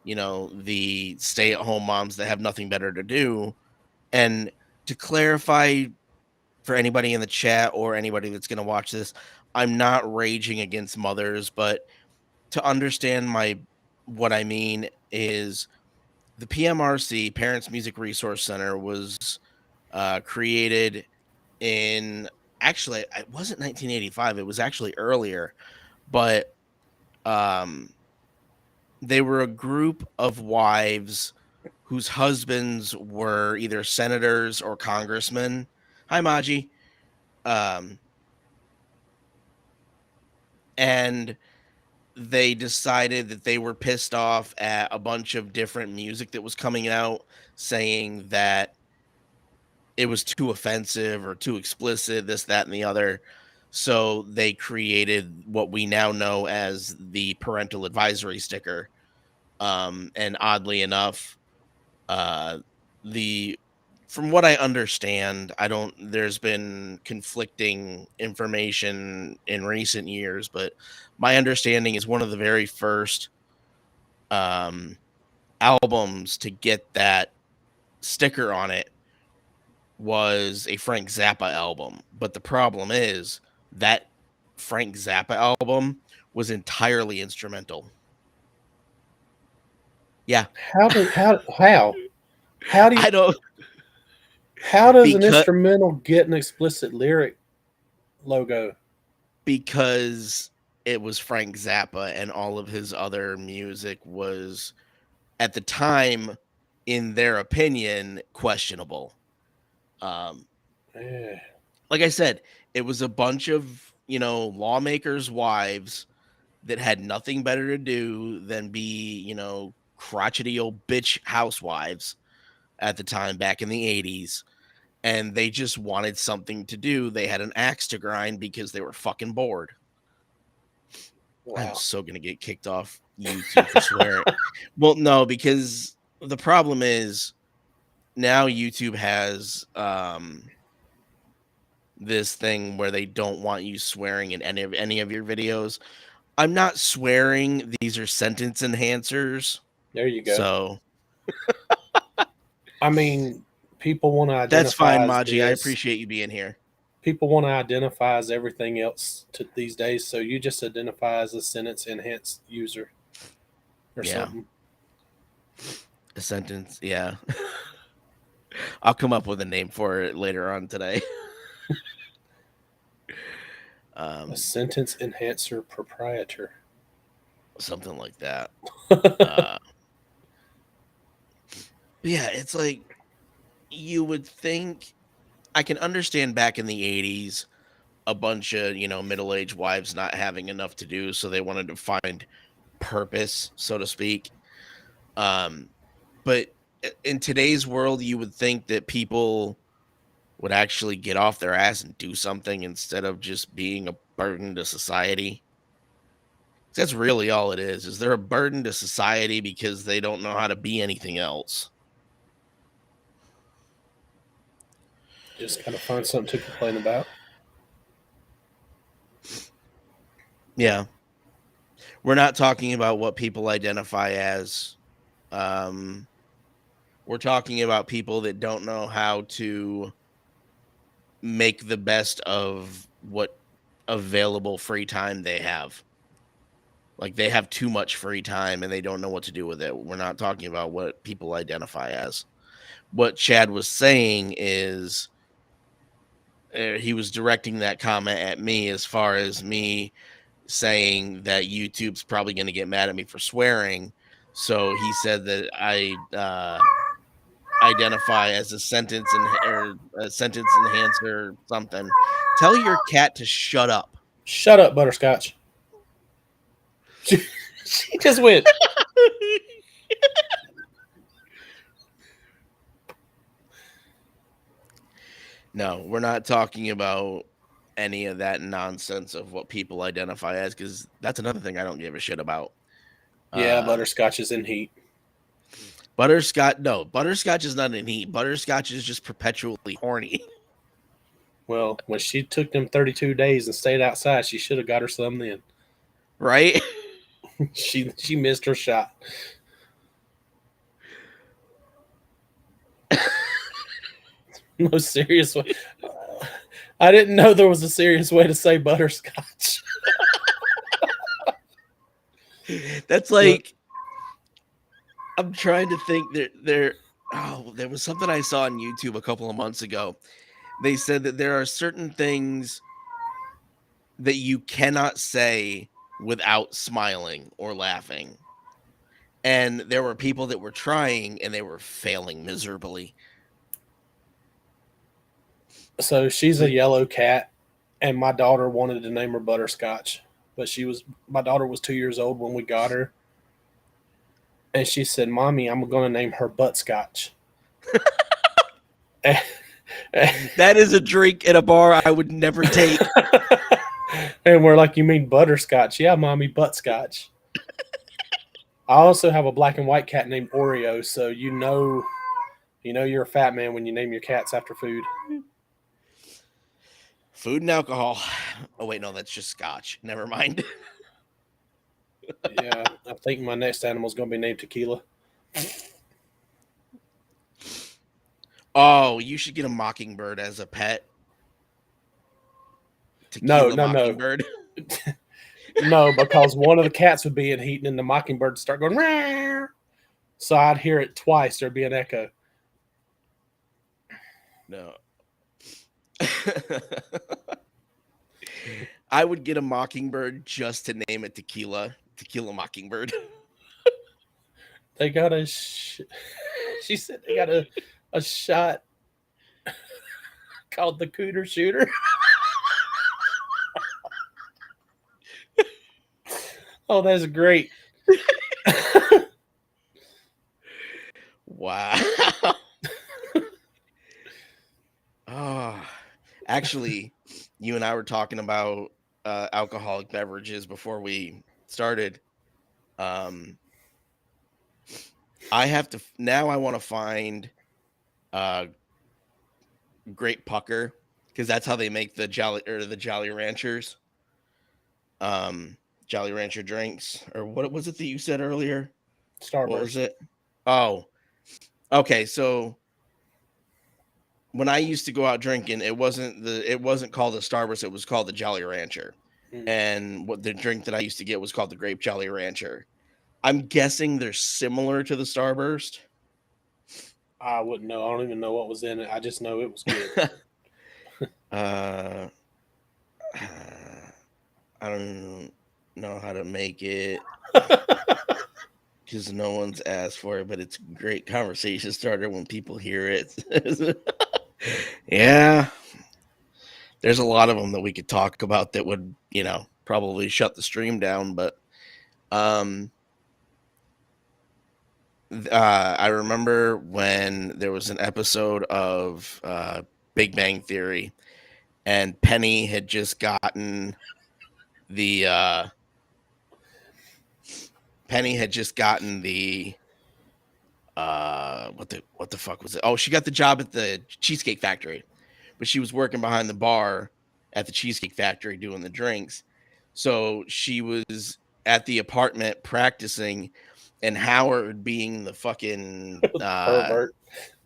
S1: the stay-at-home moms that have nothing better to do. And to clarify for anybody in the chat or anybody that's going to watch this, I'm not raging against mothers, but to understand what I mean is the PMRC, Parents Music Resource Center, was created in, actually, it wasn't 1985, it was actually earlier, but um they were a group of wives whose husbands were either senators or congressmen. Hi, Maji. Um, and they decided that they were pissed off at a bunch of different music that was coming out, saying that it was too offensive or too explicit, this, that, and the other. So they created what we now know as the parental advisory sticker. And oddly enough, uh, the from what I understand, I don't there's been conflicting information in recent years, but my understanding is one of the very first um albums to get that sticker on it was a Frank Zappa album. But the problem is that Frank Zappa album was entirely instrumental. Yeah.
S2: How do you
S1: I don't
S2: how does an
S1: because
S2: instrumental get an explicit lyric logo?
S1: because it was Frank Zappa and all of his other music was at the time, in their opinion, questionable. Um,
S2: Eh,
S1: like I said, it was a bunch of, lawmakers' wives that had nothing better to do than be, crotchety old bitch housewives at the time back in the 80s. And they just wanted something to do. They had an axe to grind because they were fucking bored. I'm
S2: wow.
S1: so gonna get kicked off YouTube for swearing. Well, no, because the problem is now YouTube has this thing where they don't want you swearing in any of your videos. I'm not swearing; these are sentence enhancers.
S2: There you go.
S1: So
S2: I mean, people want to
S1: that's fine,
S2: identify as
S1: Maji. I
S2: this.
S1: appreciate you being here.
S2: People want to identify as everything else these days. So you just identify as a sentence enhanced user or
S1: Yeah,
S2: something.
S1: a sentence. Yeah, I'll come up with a name for it later on today.
S2: A
S1: um,
S2: sentence enhancer proprietor.
S1: Something like that. Uh, yeah, it's like you would think. I can understand back in the 80s a bunch of, middle-aged wives not having enough to do, so they wanted to find purpose, so to speak. Um, but in today's world, you would think that people would actually get off their ass and do something instead of just being a burden to society. That's really all it is. Is they're a burden to society because they don't know how to be anything else.
S2: Just kind of find something to complain about.
S1: Yeah. We're not talking about what people identify as. Um, we're talking about people that don't know how to make the best of what available free time they have. Like they have too much free time and they don't know what to do with it. We're not talking about what people identify as. What Chad was saying is he was directing that comment at me as far as me saying that YouTube's probably going to get mad at me for swearing. So he said that I identify as a or a sentence enhancer or something. Tell your cat to shut up.
S2: Shut up, Butterscotch. She just went.
S1: No, we're not talking about any of that nonsense of what people identify as, because that's another thing I don't give a shit about.
S2: Yeah, Butterscotch is in heat.
S1: Butterscotch is not in heat. Butterscotch is just perpetually horny.
S2: Well, when she took them 32 days and stayed outside, she should have got her some then.
S1: Right?
S2: She missed her shot. No serious way. I didn't know there was a serious way to say butterscotch.
S1: That's like, I'm trying to think there was something I saw on YouTube a couple of months ago. They said that there are certain things that you cannot say without smiling or laughing. And there were people that were trying and they were failing miserably.
S2: So she's a yellow cat, and my daughter wanted to name her Butterscotch, but my daughter was 2 years old when we got her, and she said, "Mommy, I'm going to name her Buttscotch."
S1: That is a drink at a bar I would never take.
S2: And we're like, "You mean butterscotch?" "Yeah, Mommy, Buttscotch." I also have a black and white cat named Oreo, so you know you're a fat man when you name your cats after food.
S1: Food and alcohol. Oh wait, no, that's just scotch. Never mind.
S2: Yeah, I think my next animal is going to be named Tequila.
S1: Oh, you should get a mockingbird as a pet. Tequila
S2: No.
S1: mockingbird.
S2: No, because one of the cats would be in heat, and the mockingbird would start going, "Rah!" So I'd hear it twice. There'd be an echo.
S1: No. I would get a mockingbird just to name it Tequila Mockingbird.
S2: They got she said they got a shot called the Cooter Shooter. Oh, that's great.
S1: Wow. Oh, actually, you and I were talking about alcoholic beverages before we started. I have to now. I want to find Great Pucker, because that's how they make the Jolly Ranchers. Jolly Rancher drinks, or what was it that you said earlier?
S2: Starburst.
S1: What was it? Oh, okay. So when I used to go out drinking, it wasn't called the Starburst. It was called the Jolly Rancher. And what the drink that I used to get was called the Grape Jolly Rancher. I'm guessing they're similar to the Starburst.
S2: I wouldn't know. I don't even know what was in it. I just know it was good.
S1: I don't know how to make it because no one's asked for it, but it's a great conversation starter when people hear it. Yeah. There's a lot of them that we could talk about that would, probably shut the stream down, but I remember when there was an episode of Big Bang Theory, and Penny had just gotten the what the fuck was it? Oh, she got the job at the Cheesecake Factory, but she was working behind the bar at the Cheesecake Factory doing the drinks. So she was at the apartment practicing, and Howard, being the fucking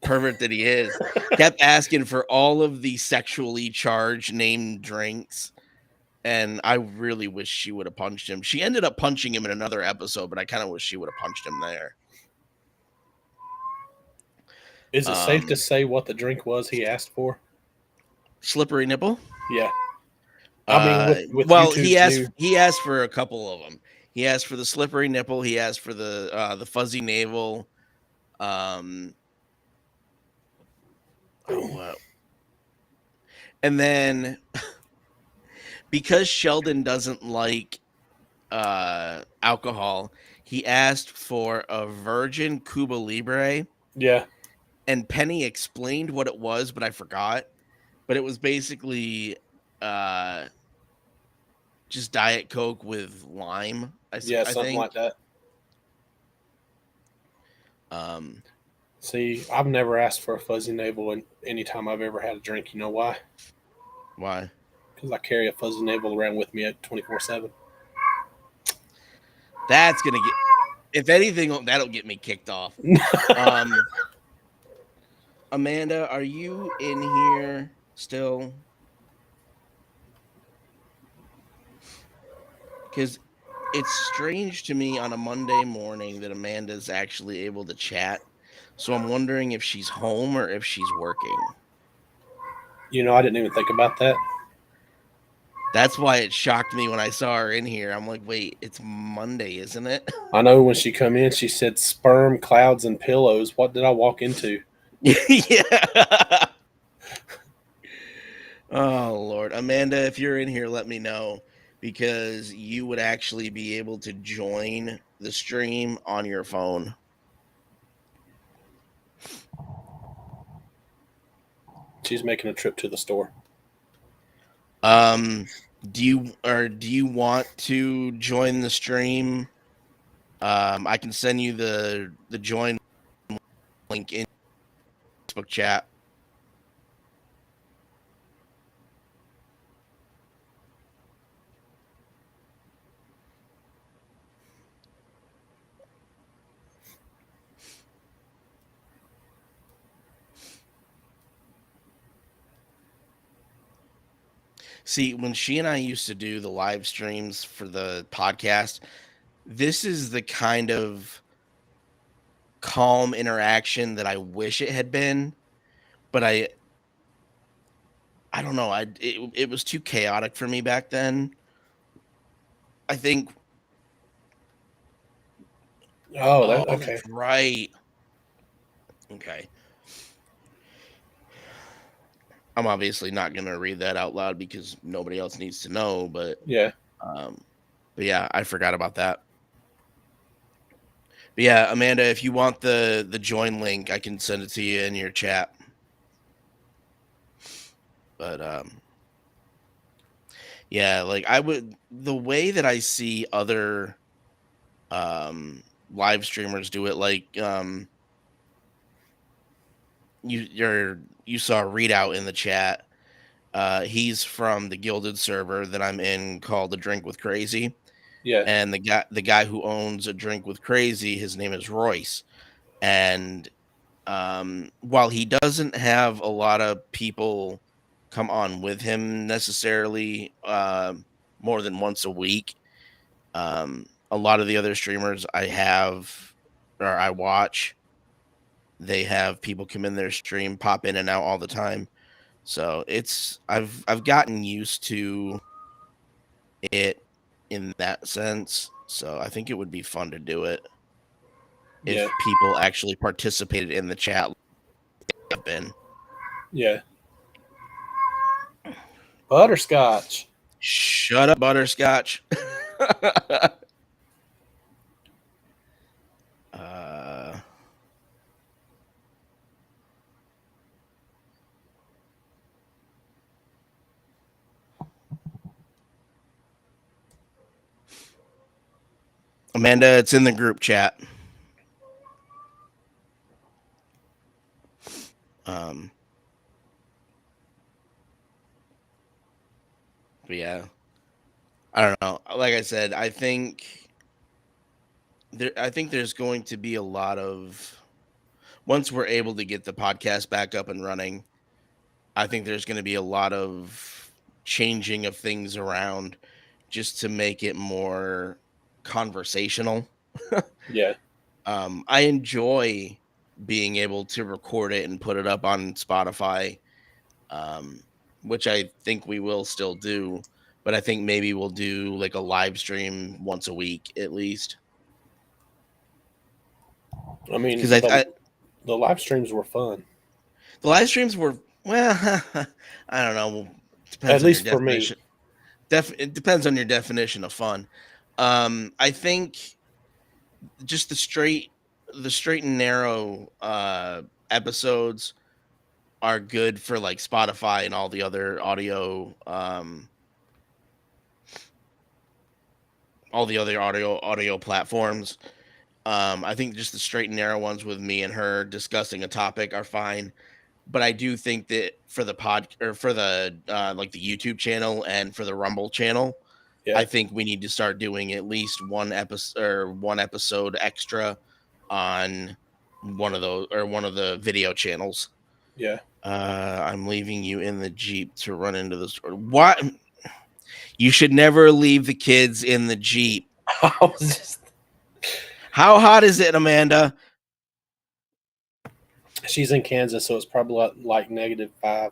S1: pervert that he is, kept asking for all of the sexually charged named drinks. And I really wish she would have punched him. She ended up punching him in another episode, but I kind of wish she would have punched him there.
S2: Is it safe to say what the drink was he asked for?
S1: Slippery nipple?
S2: Yeah. I mean, with
S1: Well,
S2: YouTube's new,
S1: he asked for a couple of them. He asked for the slippery nipple. He asked for the fuzzy navel. Um, and then because Sheldon doesn't like alcohol, he asked for a virgin Cuba Libre,
S2: yeah,
S1: and Penny explained what it was, but I forgot. But it was basically uh just Diet Coke with lime,
S2: yeah,
S1: I
S2: something
S1: think.
S2: like that.
S1: Um,
S2: See, I've never asked for a fuzzy navel in any time I've ever had a drink. You know why?
S1: why?
S2: Because I carry a fuzzy navel around with me at 24/7.
S1: That's gonna get, if anything, that'll get me kicked off. Um, Amanda, are you in here still? Because it's strange to me on a Monday morning that Amanda's actually able to chat. So I'm wondering if she's home or if she's working.
S2: You know, I didn't even think about that.
S1: That's why it shocked me when I saw her in here. I'm like, wait, it's Monday, isn't it?
S2: I know when she come in, she said sperm, clouds, and pillows. What did I walk into?
S1: Yeah. Oh Lord, Amanda, if you're in here, let me know because you would actually be able to join the stream on your phone.
S2: She's making a trip to the store.
S1: Um, do you want to join the stream? I can send you the join link in Facebook chat. See, when she and I used to do the live streams for the podcast, this is the kind of calm interaction that I wish it had been, but I don't know. It was too chaotic for me back then. I think.
S2: Oh, that
S1: Oh,
S2: okay.
S1: that's right. Okay. I'm obviously not gonna read that out loud because nobody else needs to know.
S2: Yeah,
S1: Um, but yeah, I forgot about that. But yeah, Amanda, if you want the join link, I can send it to you in your chat. But yeah, like I would, the way that I see other live streamers do it, like you saw a readout in the chat. He's from the Gilded server that I'm in called The Drink with Crazy.
S2: yeah,
S1: And the guy who owns A Drink with Crazy, his name is Royce. And while he doesn't have a lot of people come on with him necessarily more than once a week, a lot of the other streamers I have or I watch, they have people come in their stream, pop in and out all the time. So it's I've gotten used to it in that sense. So I think it would be fun to do it
S2: yeah,
S1: if people actually participated in the chat. Been
S2: yeah. Butterscotch.
S1: shut up, butterscotch. uh, Amanda, it's in the group chat. Um, but yeah, I don't know. Like I said, I think there's going to be a lot of once we're able to get the podcast back up and running. I think there's going to be a lot of changing of things around just to make it more conversational.
S2: Yeah,
S1: I enjoy being able to record it and put it up on Spotify, um, which I think we will still do. but I think maybe we'll do like a live stream once a week at least.
S2: I mean,
S1: Because
S2: the live streams were fun,
S1: the live streams were, well, I don't know.
S2: at
S1: Depends on your
S2: least for me.
S1: definition. It depends on your definition of fun. I think just the straight and narrow episodes are good for like Spotify and all the other audio platforms. I think just the straight and narrow ones with me and her discussing a topic are fine. But I do think that for the pod or for the like the YouTube channel and for the Rumble channel,
S2: Yeah,
S1: I think we need to start doing at least one episode extra on one of the video channels.
S2: yeah.
S1: I'm leaving you in the Jeep to run into the store. What? You should never leave the kids in the Jeep.
S2: I was just,
S1: How hot is it, Amanda?
S2: she's in Kansas, so it's probably like -5.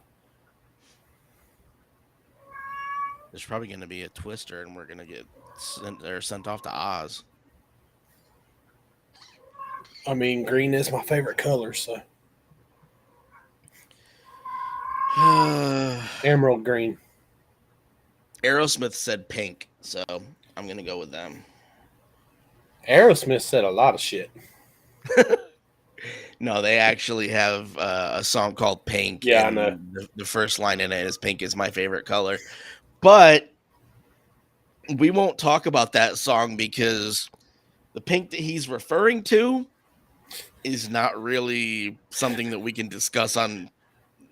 S1: There's probably going to be a twister, and we're going to get sent off to Oz.
S2: I mean, green is my favorite color, so emerald green.
S1: Aerosmith said pink, so I'm going to go with them.
S2: Aerosmith said a lot of shit.
S1: No, they actually have a song called Pink.
S2: Yeah, I
S1: and
S2: know.
S1: the first line in it is "Pink is my favorite color," but we won't talk about that song because the pink that he's referring to is not really something that we can discuss on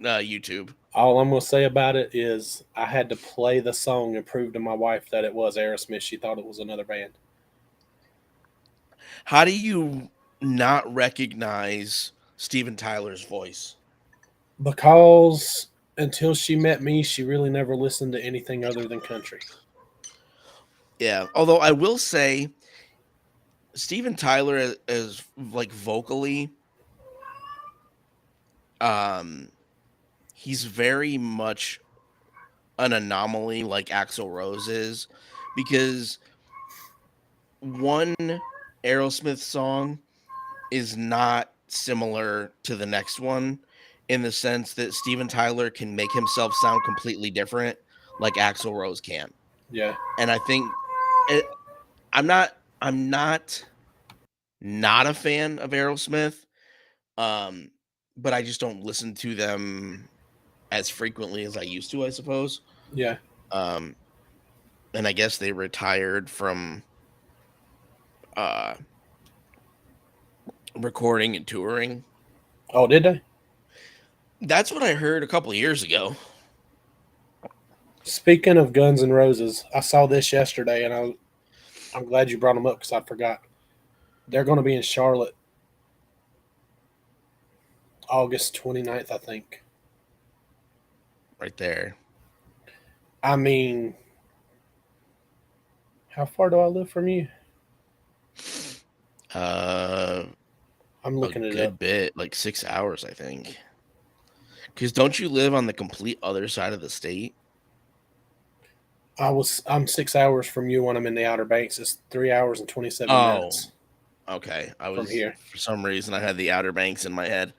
S1: YouTube.
S2: All I'm gonna say about it is I had to play the song and prove to my wife that it was Aerosmith. She thought it was another band.
S1: How do you not recognize Steven Tyler's voice?
S2: Because until she met me, she really never listened to anything other than country.
S1: Yeah, although I will say Steven Tyler is like vocally, um, he's very much an anomaly like Axl Rose is, because one Aerosmith song is not similar to the next one in the sense that Steven Tyler can make himself sound completely different like Axl Rose can.
S2: Yeah,
S1: And I think it, I'm not not a fan of Aerosmith. Um but I just don't listen to them as frequently as I used to, I suppose.
S2: yeah.
S1: Um and I guess they retired from uh recording and touring.
S2: Oh, did they?
S1: That's what I heard a couple of years ago.
S2: Speaking of Guns N' Roses, I saw this yesterday, and I'm glad you brought them up because I forgot. They're going to be in Charlotte August 29th, I think.
S1: Right there.
S2: I mean, how far do I live from you?
S1: Uh
S2: I'm
S1: a
S2: looking it up.
S1: good bit, like 6 hours, I think. Cuz don't you live on the complete other side of the state?
S2: I'm 6 hours from you when I'm in the Outer Banks. It's 3 hours and 27
S1: Oh,
S2: minutes
S1: okay. I
S2: from
S1: was
S2: here.
S1: For some reason I had the Outer Banks in my head.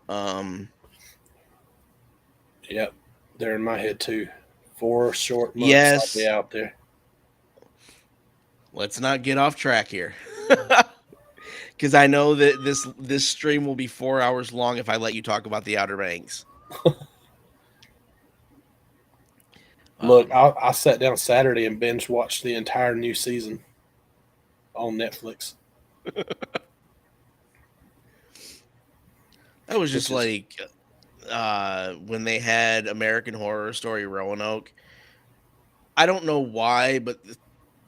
S1: Um
S2: Yep, they're in my head too. 4 short months I'll be
S1: yes,
S2: out there.
S1: let's not get off track here. Cuz I know that this stream will be 4 hours long if I let you talk about the Outer Banks.
S2: Look,
S1: Um
S2: I sat down Saturday and binge watched the entire new season on Netflix,
S1: that was just
S2: which is
S1: like when they had American Horror Story Roanoke. I don't know why, but the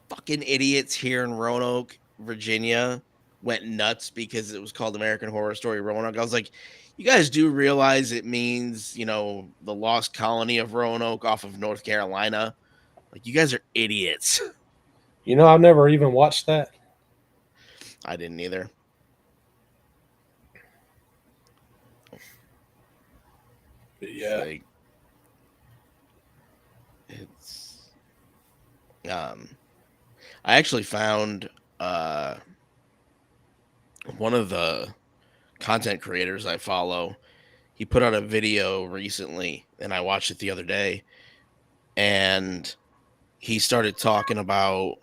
S1: fucking idiots here in Roanoke, Virginia, went nuts because it was called American Horror Story Roanoke. I was like, you guys do realize it means, the lost colony of Roanoke off of North Carolina? Like, you guys are idiots.
S2: I've never even watched that.
S1: I didn't either.
S2: But
S1: It's
S2: yeah,
S1: like, it's. Um, I actually found uh, one of the content creators I follow. He put out a video recently, and I watched it the other day. And he started talking about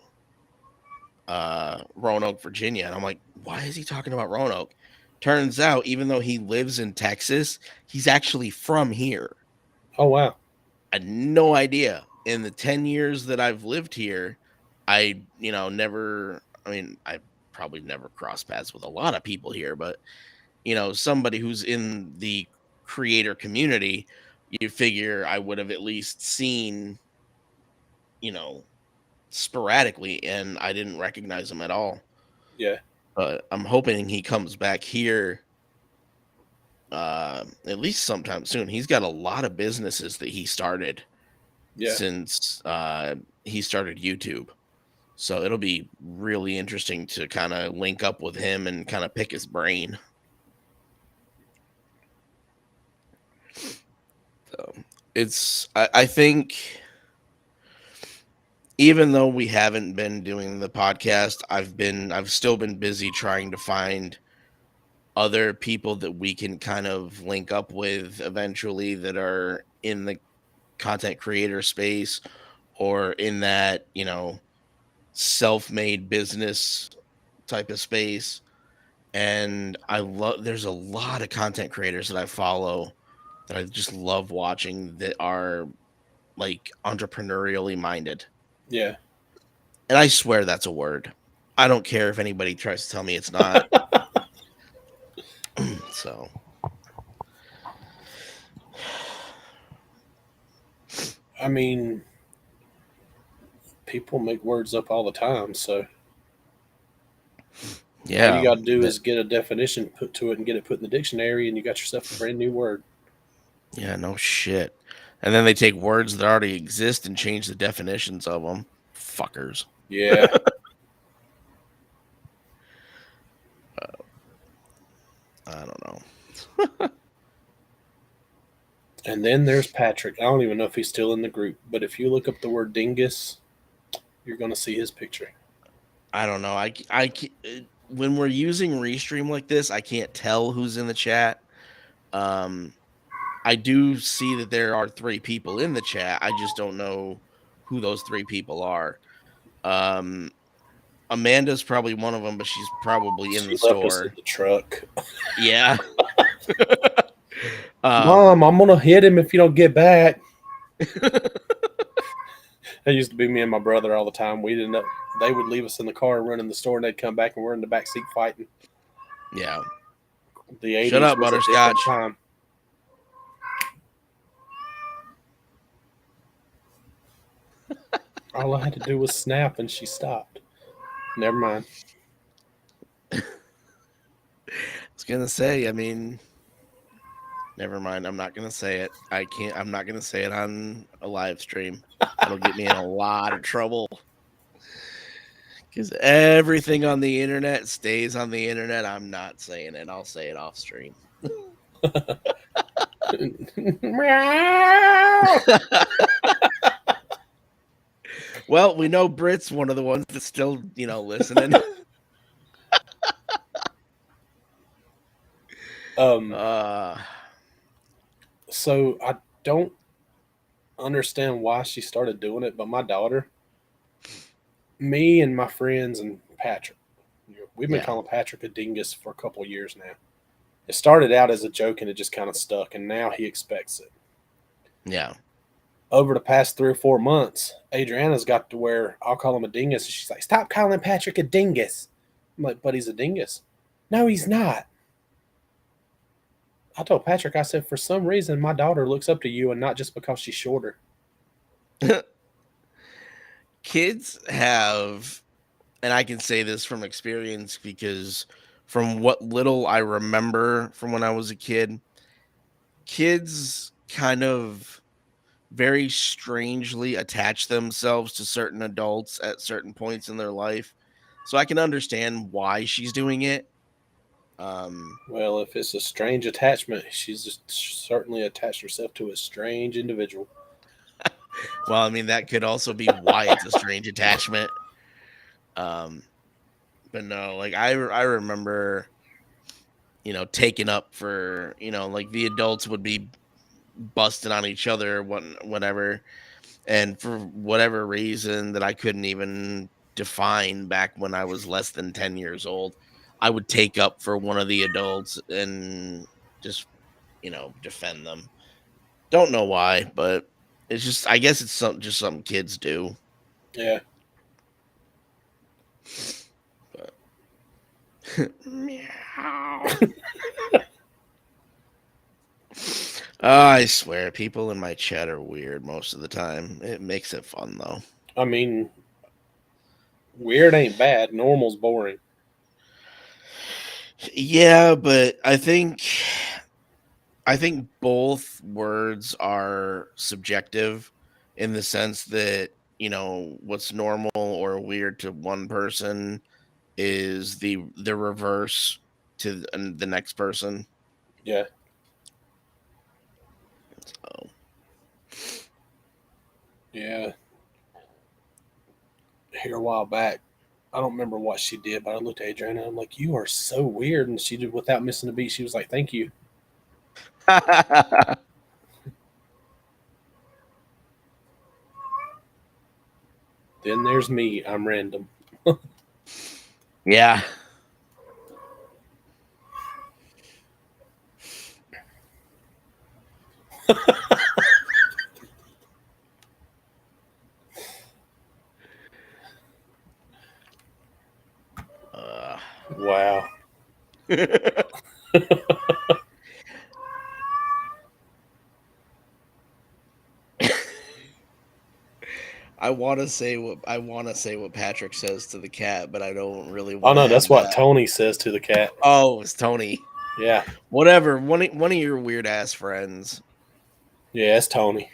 S1: Roanoke, Virginia, and I'm like, why is he talking about Roanoke? Turns out, even though he lives in Texas, he's actually from here.
S2: Oh wow.
S1: I had no idea. In the 10 years that I've lived here, never, I mean, I probably never crossed paths with a lot of people here, but, somebody who's in the creator community, you figure I would have at least seen, you know, sporadically, and I didn't recognize him at all.
S2: Yeah.
S1: But I'm hoping he comes back here at least sometime soon. He's got a lot of businesses that he started
S2: Yeah.
S1: since he started YouTube. So it'll be really interesting to kind of link up with him and kind of pick his brain. So I think even though we haven't been doing the podcast, I've still been busy trying to find other people that we can kind of link up with eventually that are in the content creator space or in that, self-made business type of space. And there's a lot of content creators that I follow that I just love watching that are like entrepreneurially minded.
S2: Yeah.
S1: And I swear that's a word. I don't care if anybody tries to tell me it's not. So
S2: I mean, people make words up all the time, so all you
S1: yeah,
S2: got to do is get a definition put to it and get it put in the dictionary, and you got yourself a brand new word.
S1: yeah, no shit. And then they take words that already exist and change the definitions of them. Fuckers.
S2: Yeah.
S1: I don't know.
S2: And then there's Patrick. I don't even know if he's still in the group, but if you look up the word dingus, you're going to see his picture.
S1: I don't know. When we're using Restream like this, I can't tell who's in the chat. I do see that there are 3 people in the chat. I just don't know who those 3 people are. Amanda's probably one of them, but she's probably in
S2: She
S1: the
S2: left us in
S1: store.
S2: the truck.
S1: Yeah.
S2: Mom, I'm going to hit him if you don't get back. That used to be me and my brother all the time. We didn't know. They would leave us in the car and run in the store, and they'd come back, and we're in the back seat fighting.
S1: Yeah.
S2: The 80s
S1: Shut up,
S2: was a
S1: Butterscotch.
S2: different time. All I had to do was snap, and she stopped. Never mind.
S1: I was gonna say, I mean, never mind. I'm not gonna say it. I'm not gonna say it on a live stream. That'll get me in a lot of trouble. Because everything on the internet stays on the internet. I'm not saying it. I'll say it off stream. Well, we know Brit's one of the ones that's still, listening. uh,
S2: So I don't understand why she started doing it, but my daughter, me and my friends and Patrick, we've been
S1: yeah,
S2: calling Patrick a dingus for a couple of years now. It started out as a joke and it just kind of stuck, and now he expects it.
S1: yeah.
S2: Over the past 3 or 4 months, Adriana's got to where I'll call him a dingus, and she's like, "Stop calling Patrick a dingus." I'm like, "But he's a dingus." No, he's not. I told Patrick, I said, for some reason, my daughter looks up to you, and not just because she's shorter.
S1: Kids have, and I can say this from experience because from what little I remember from when I was a kid, kids kind of very strangely attach themselves to certain adults at certain points in their life. So I can understand why she's doing it.
S2: Well, if it's a strange attachment, she's just certainly attached herself to a strange individual.
S1: Well, I mean, that could also be why it's a strange attachment. Um, but no, like I remember, taking up for, like the adults would be busting on each other, whatever, and for whatever reason that I couldn't even define back when I was less than 10 years old, I would take up for one of the adults and just, defend them. Don't know why, but it's just, I guess it's just something kids do.
S2: Yeah.
S1: But meow. I swear, people in my chat are weird most of the time. It makes it fun though.
S2: I mean, weird ain't bad. Normal's boring.
S1: Yeah, but I think both words are subjective in the sense that, what's normal or weird to one person is the reverse to the next person.
S2: Yeah.
S1: So,
S2: Yeah. Here a while back, I don't remember what she did, but I looked at Adriana and I'm like, "You are so weird." And she did, without missing a beat, she was like, "Thank you." Then there's me. I'm random.
S1: yeah. Uh,
S2: Wow.
S1: I want to say what Patrick says to the cat, but I don't really
S2: Oh
S1: want to
S2: no, that's
S1: have
S2: what
S1: that.
S2: Tony says to the cat.
S1: Oh, it's Tony.
S2: Yeah.
S1: Whatever. One of your weird ass friends.
S2: Yeah, it's Tony.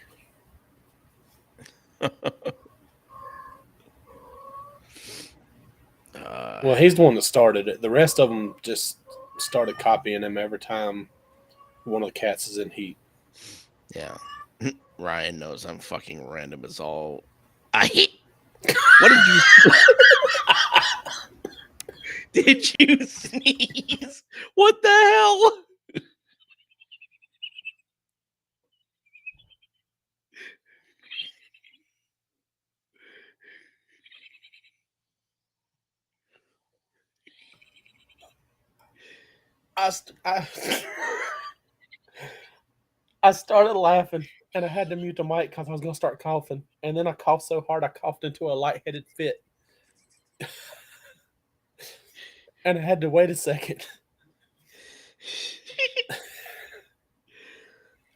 S1: uh,
S2: Well, he's the one that started it. The rest of them just started copying him every time one of the cats is in heat.
S1: yeah. Ryan knows I'm fucking random as all. I hate. What did you? Did you sneeze? What the hell?
S2: I I started laughing and I had to mute the mic because I was going to start coughing. And then I coughed so hard I coughed into a lightheaded fit. And I had to wait a second.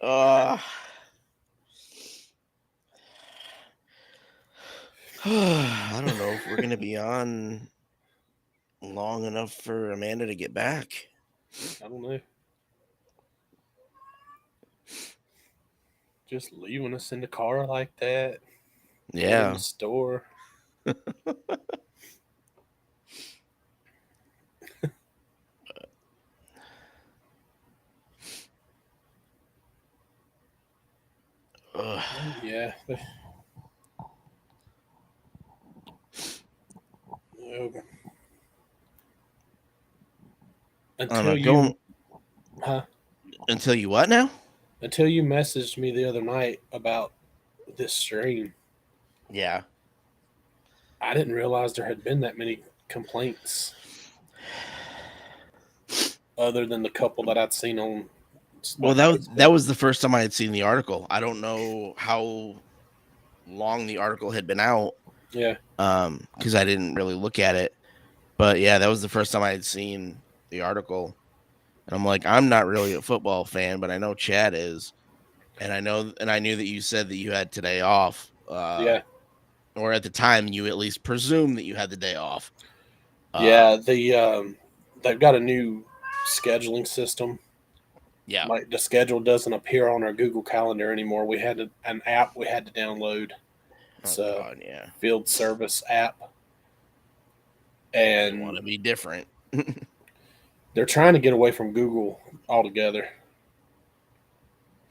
S1: Uh, I don't know if we're gonna be on long enough for Amanda to get back.
S2: I don't know. Just leaving us in the car like that. Going in the
S1: Yeah.
S2: store.
S1: Ugh.
S2: Yeah.
S1: I don't know.
S2: Until
S1: Going
S2: you, huh?
S1: until you what now?
S2: Until you messaged me the other night about this stream,
S1: Yeah.
S2: I didn't realize there had been that many complaints, other than the couple that I'd seen on
S1: Well,
S2: like
S1: that
S2: Facebook.
S1: was the first time I had seen the article. I don't know how long the article had been out,
S2: Yeah,
S1: because I didn't really look at it. But yeah, that was the first time I had seen the article, and I'm like, I'm not really a football fan, but I know Chad is, and I knew that you said that you had today off,
S2: yeah,
S1: or at the time you at least presumed that you had the day off.
S2: yeah.
S1: Um,
S2: They've got a new scheduling system.
S1: yeah.
S2: Like the schedule doesn't appear on our Google Calendar anymore. We had an app we had to download.
S1: Oh
S2: It's a
S1: God, yeah.
S2: field service app,
S1: They want
S2: and
S1: to be different.
S2: they're trying to get away from Google altogether.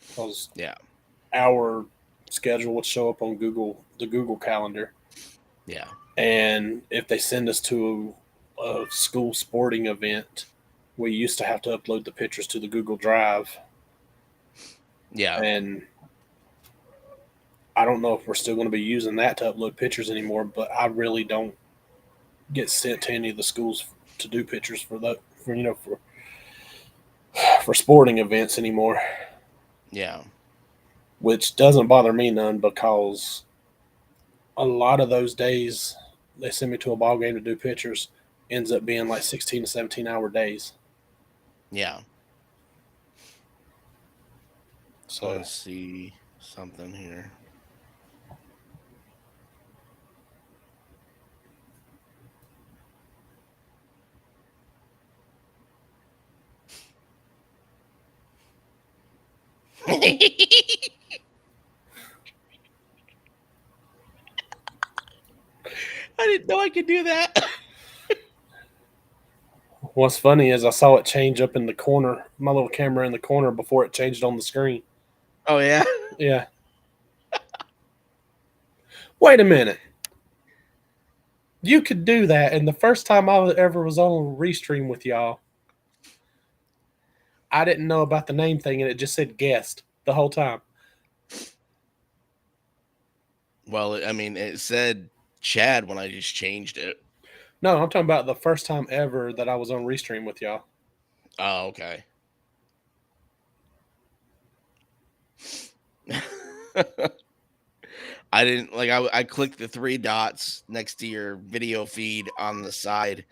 S2: Because
S1: Yeah.
S2: our schedule would show up on the Google Calendar,
S1: Yeah.
S2: and if they send us to a school sporting event, we used to have to upload the pictures to the Google Drive,
S1: Yeah.
S2: and I don't know if we're still going to be using that to upload pictures anymore. But I really don't get sent to any of the schools to do pictures for sporting events anymore,
S1: Yeah.
S2: which doesn't bother me none because a lot of those days they send me to a ball game to do pictures ends up being like 16 to 17-hour days.
S1: Yeah. I
S2: So
S1: want to see something here. I didn't know I could do that.
S2: what's funny is I saw it change up in the corner, my little camera in the corner before it changed on the screen.
S1: Oh yeah.
S2: Yeah. Wait a minute. You could do that, and the first time I ever was on Restream with y'all, I didn't know about the name thing, and it just said guest the whole time.
S1: Well, I mean, it said Chad when I just changed it.
S2: No, I'm talking about the first time ever that I was on Restream with y'all.
S1: Oh, okay. I didn't like. I clicked the three dots next to your video feed on the side,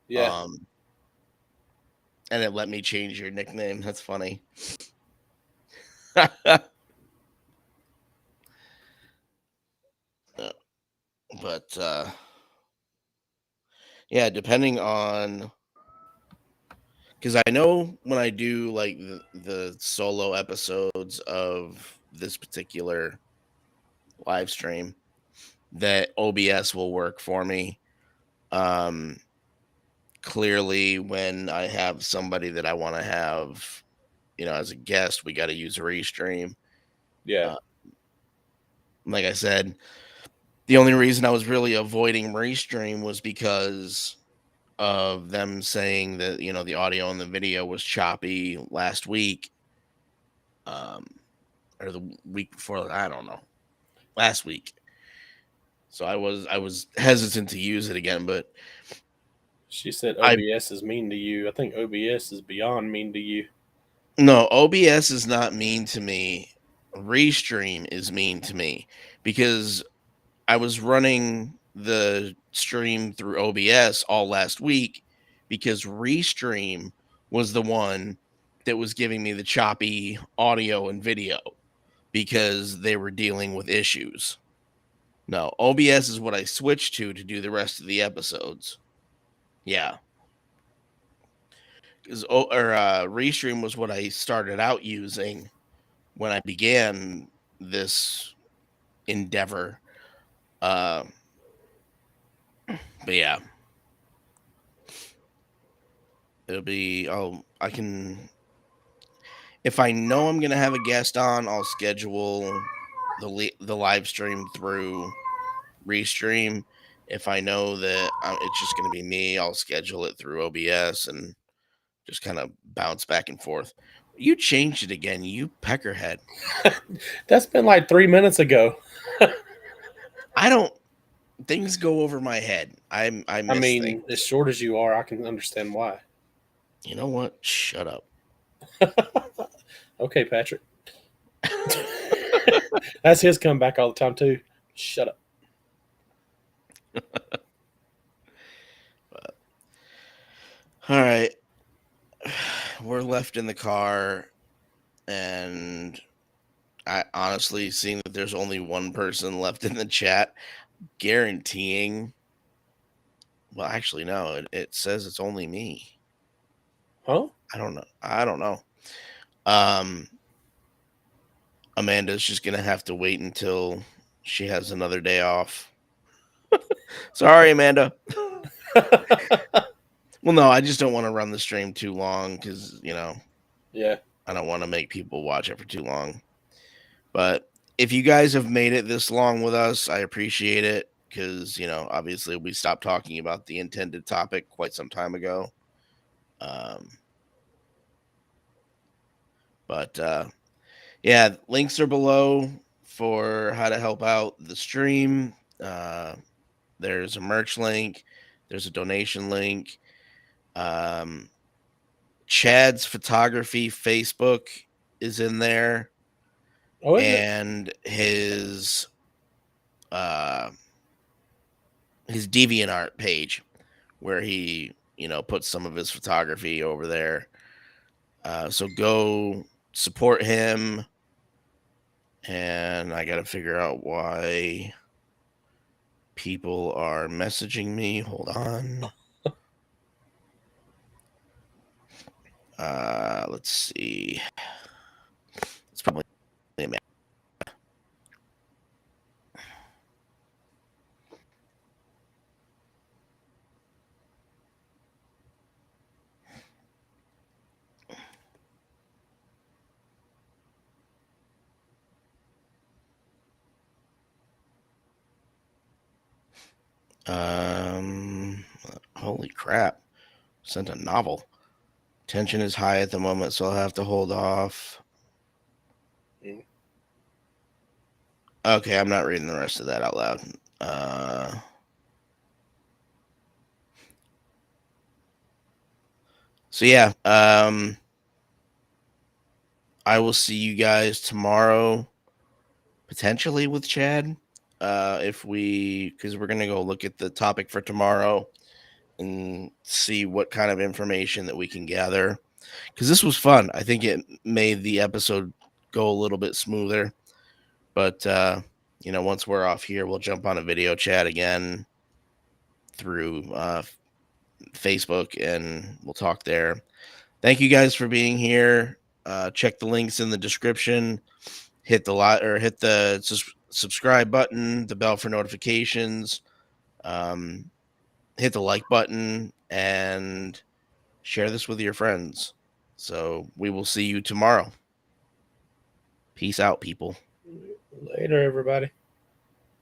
S2: Yeah.
S1: um, and it let me change your nickname. That's funny. But yeah, depending on, because I know when I do like the solo episodes of this particular live stream, that OBS will work for me. Um, Clearly, when I have somebody that I want to have, as a guest, we got to use Restream.
S2: Yeah.
S1: Uh, like I said, the only reason I was really avoiding Restream was because of them saying that the audio and the video was choppy last week, um, or the week before. I don't know, last week. So I was hesitant to use it again, but
S2: She said
S1: I
S2: OBS is mean to you. I think OBS is beyond mean to you.
S1: no, OBS is not mean to me. Restream is mean to me because I was running the stream through OBS all last week because Restream was the one that was giving me the choppy audio and video because they were dealing with issues. No, OBS is what I switched to do the rest of the episodes. Yeah, because Restream was what I started out using when I began this endeavor. Uh, but yeah, it'll be. I can, if I know I'm gonna have a guest on, I'll schedule the live stream through Restream. If I know that it's just gonna be me, I'll schedule it through OBS and just kind of bounce back and forth. You changed it again, you peckerhead.
S2: That's been like 3 minutes ago.
S1: I don't. Things go over my head. I
S2: I
S1: miss
S2: mean, as
S1: things.
S2: short as you are, I can understand why.
S1: You know what? Shut up.
S2: Okay, Patrick. That's his comeback all the time too. Shut up.
S1: All right. We're left in the car, and I honestly, seeing that there's only one person left in the chat, guaranteeing. Well, actually, no. It says it's only me.
S2: Huh?
S1: I don't know. I don't know. Um, Amanda's just gonna have to wait until she has another day off. Sorry, Amanda. Well, no, I just don't want to run the stream too long because
S2: Yeah.
S1: I don't want to make people watch it for too long. But if you guys have made it this long with us, I appreciate it because, obviously we stopped talking about the intended topic quite some time ago. Um, but yeah, links are below for how to help out the stream. There's a merch link, there's a donation link. Chad's photography Facebook is in there,
S2: Oh, is it?
S1: and his DeviantArt page where he puts some of his photography over there. So go support him. And I gotta figure out why people are messaging me. Hold on. Let's see. It's probably holy crap. Sent a novel. Tension is high at the moment, so I'll have to hold off. Okay, I'm not reading the rest of that out loud. So yeah, I will see you guys tomorrow, potentially with Chad. Because we're gonna go look at the topic for tomorrow and see what kind of information that we can gather. Because this was fun. I think it made the episode go a little bit smoother. But once we're off here, we'll jump on a video chat again through Facebook, and we'll talk there. Thank you guys for being here. Check the links in the description. Hit the subscribe button, the bell for notifications. Hit the like button and share this with your friends. So we will see you tomorrow. Peace out, people.
S2: Later, everybody.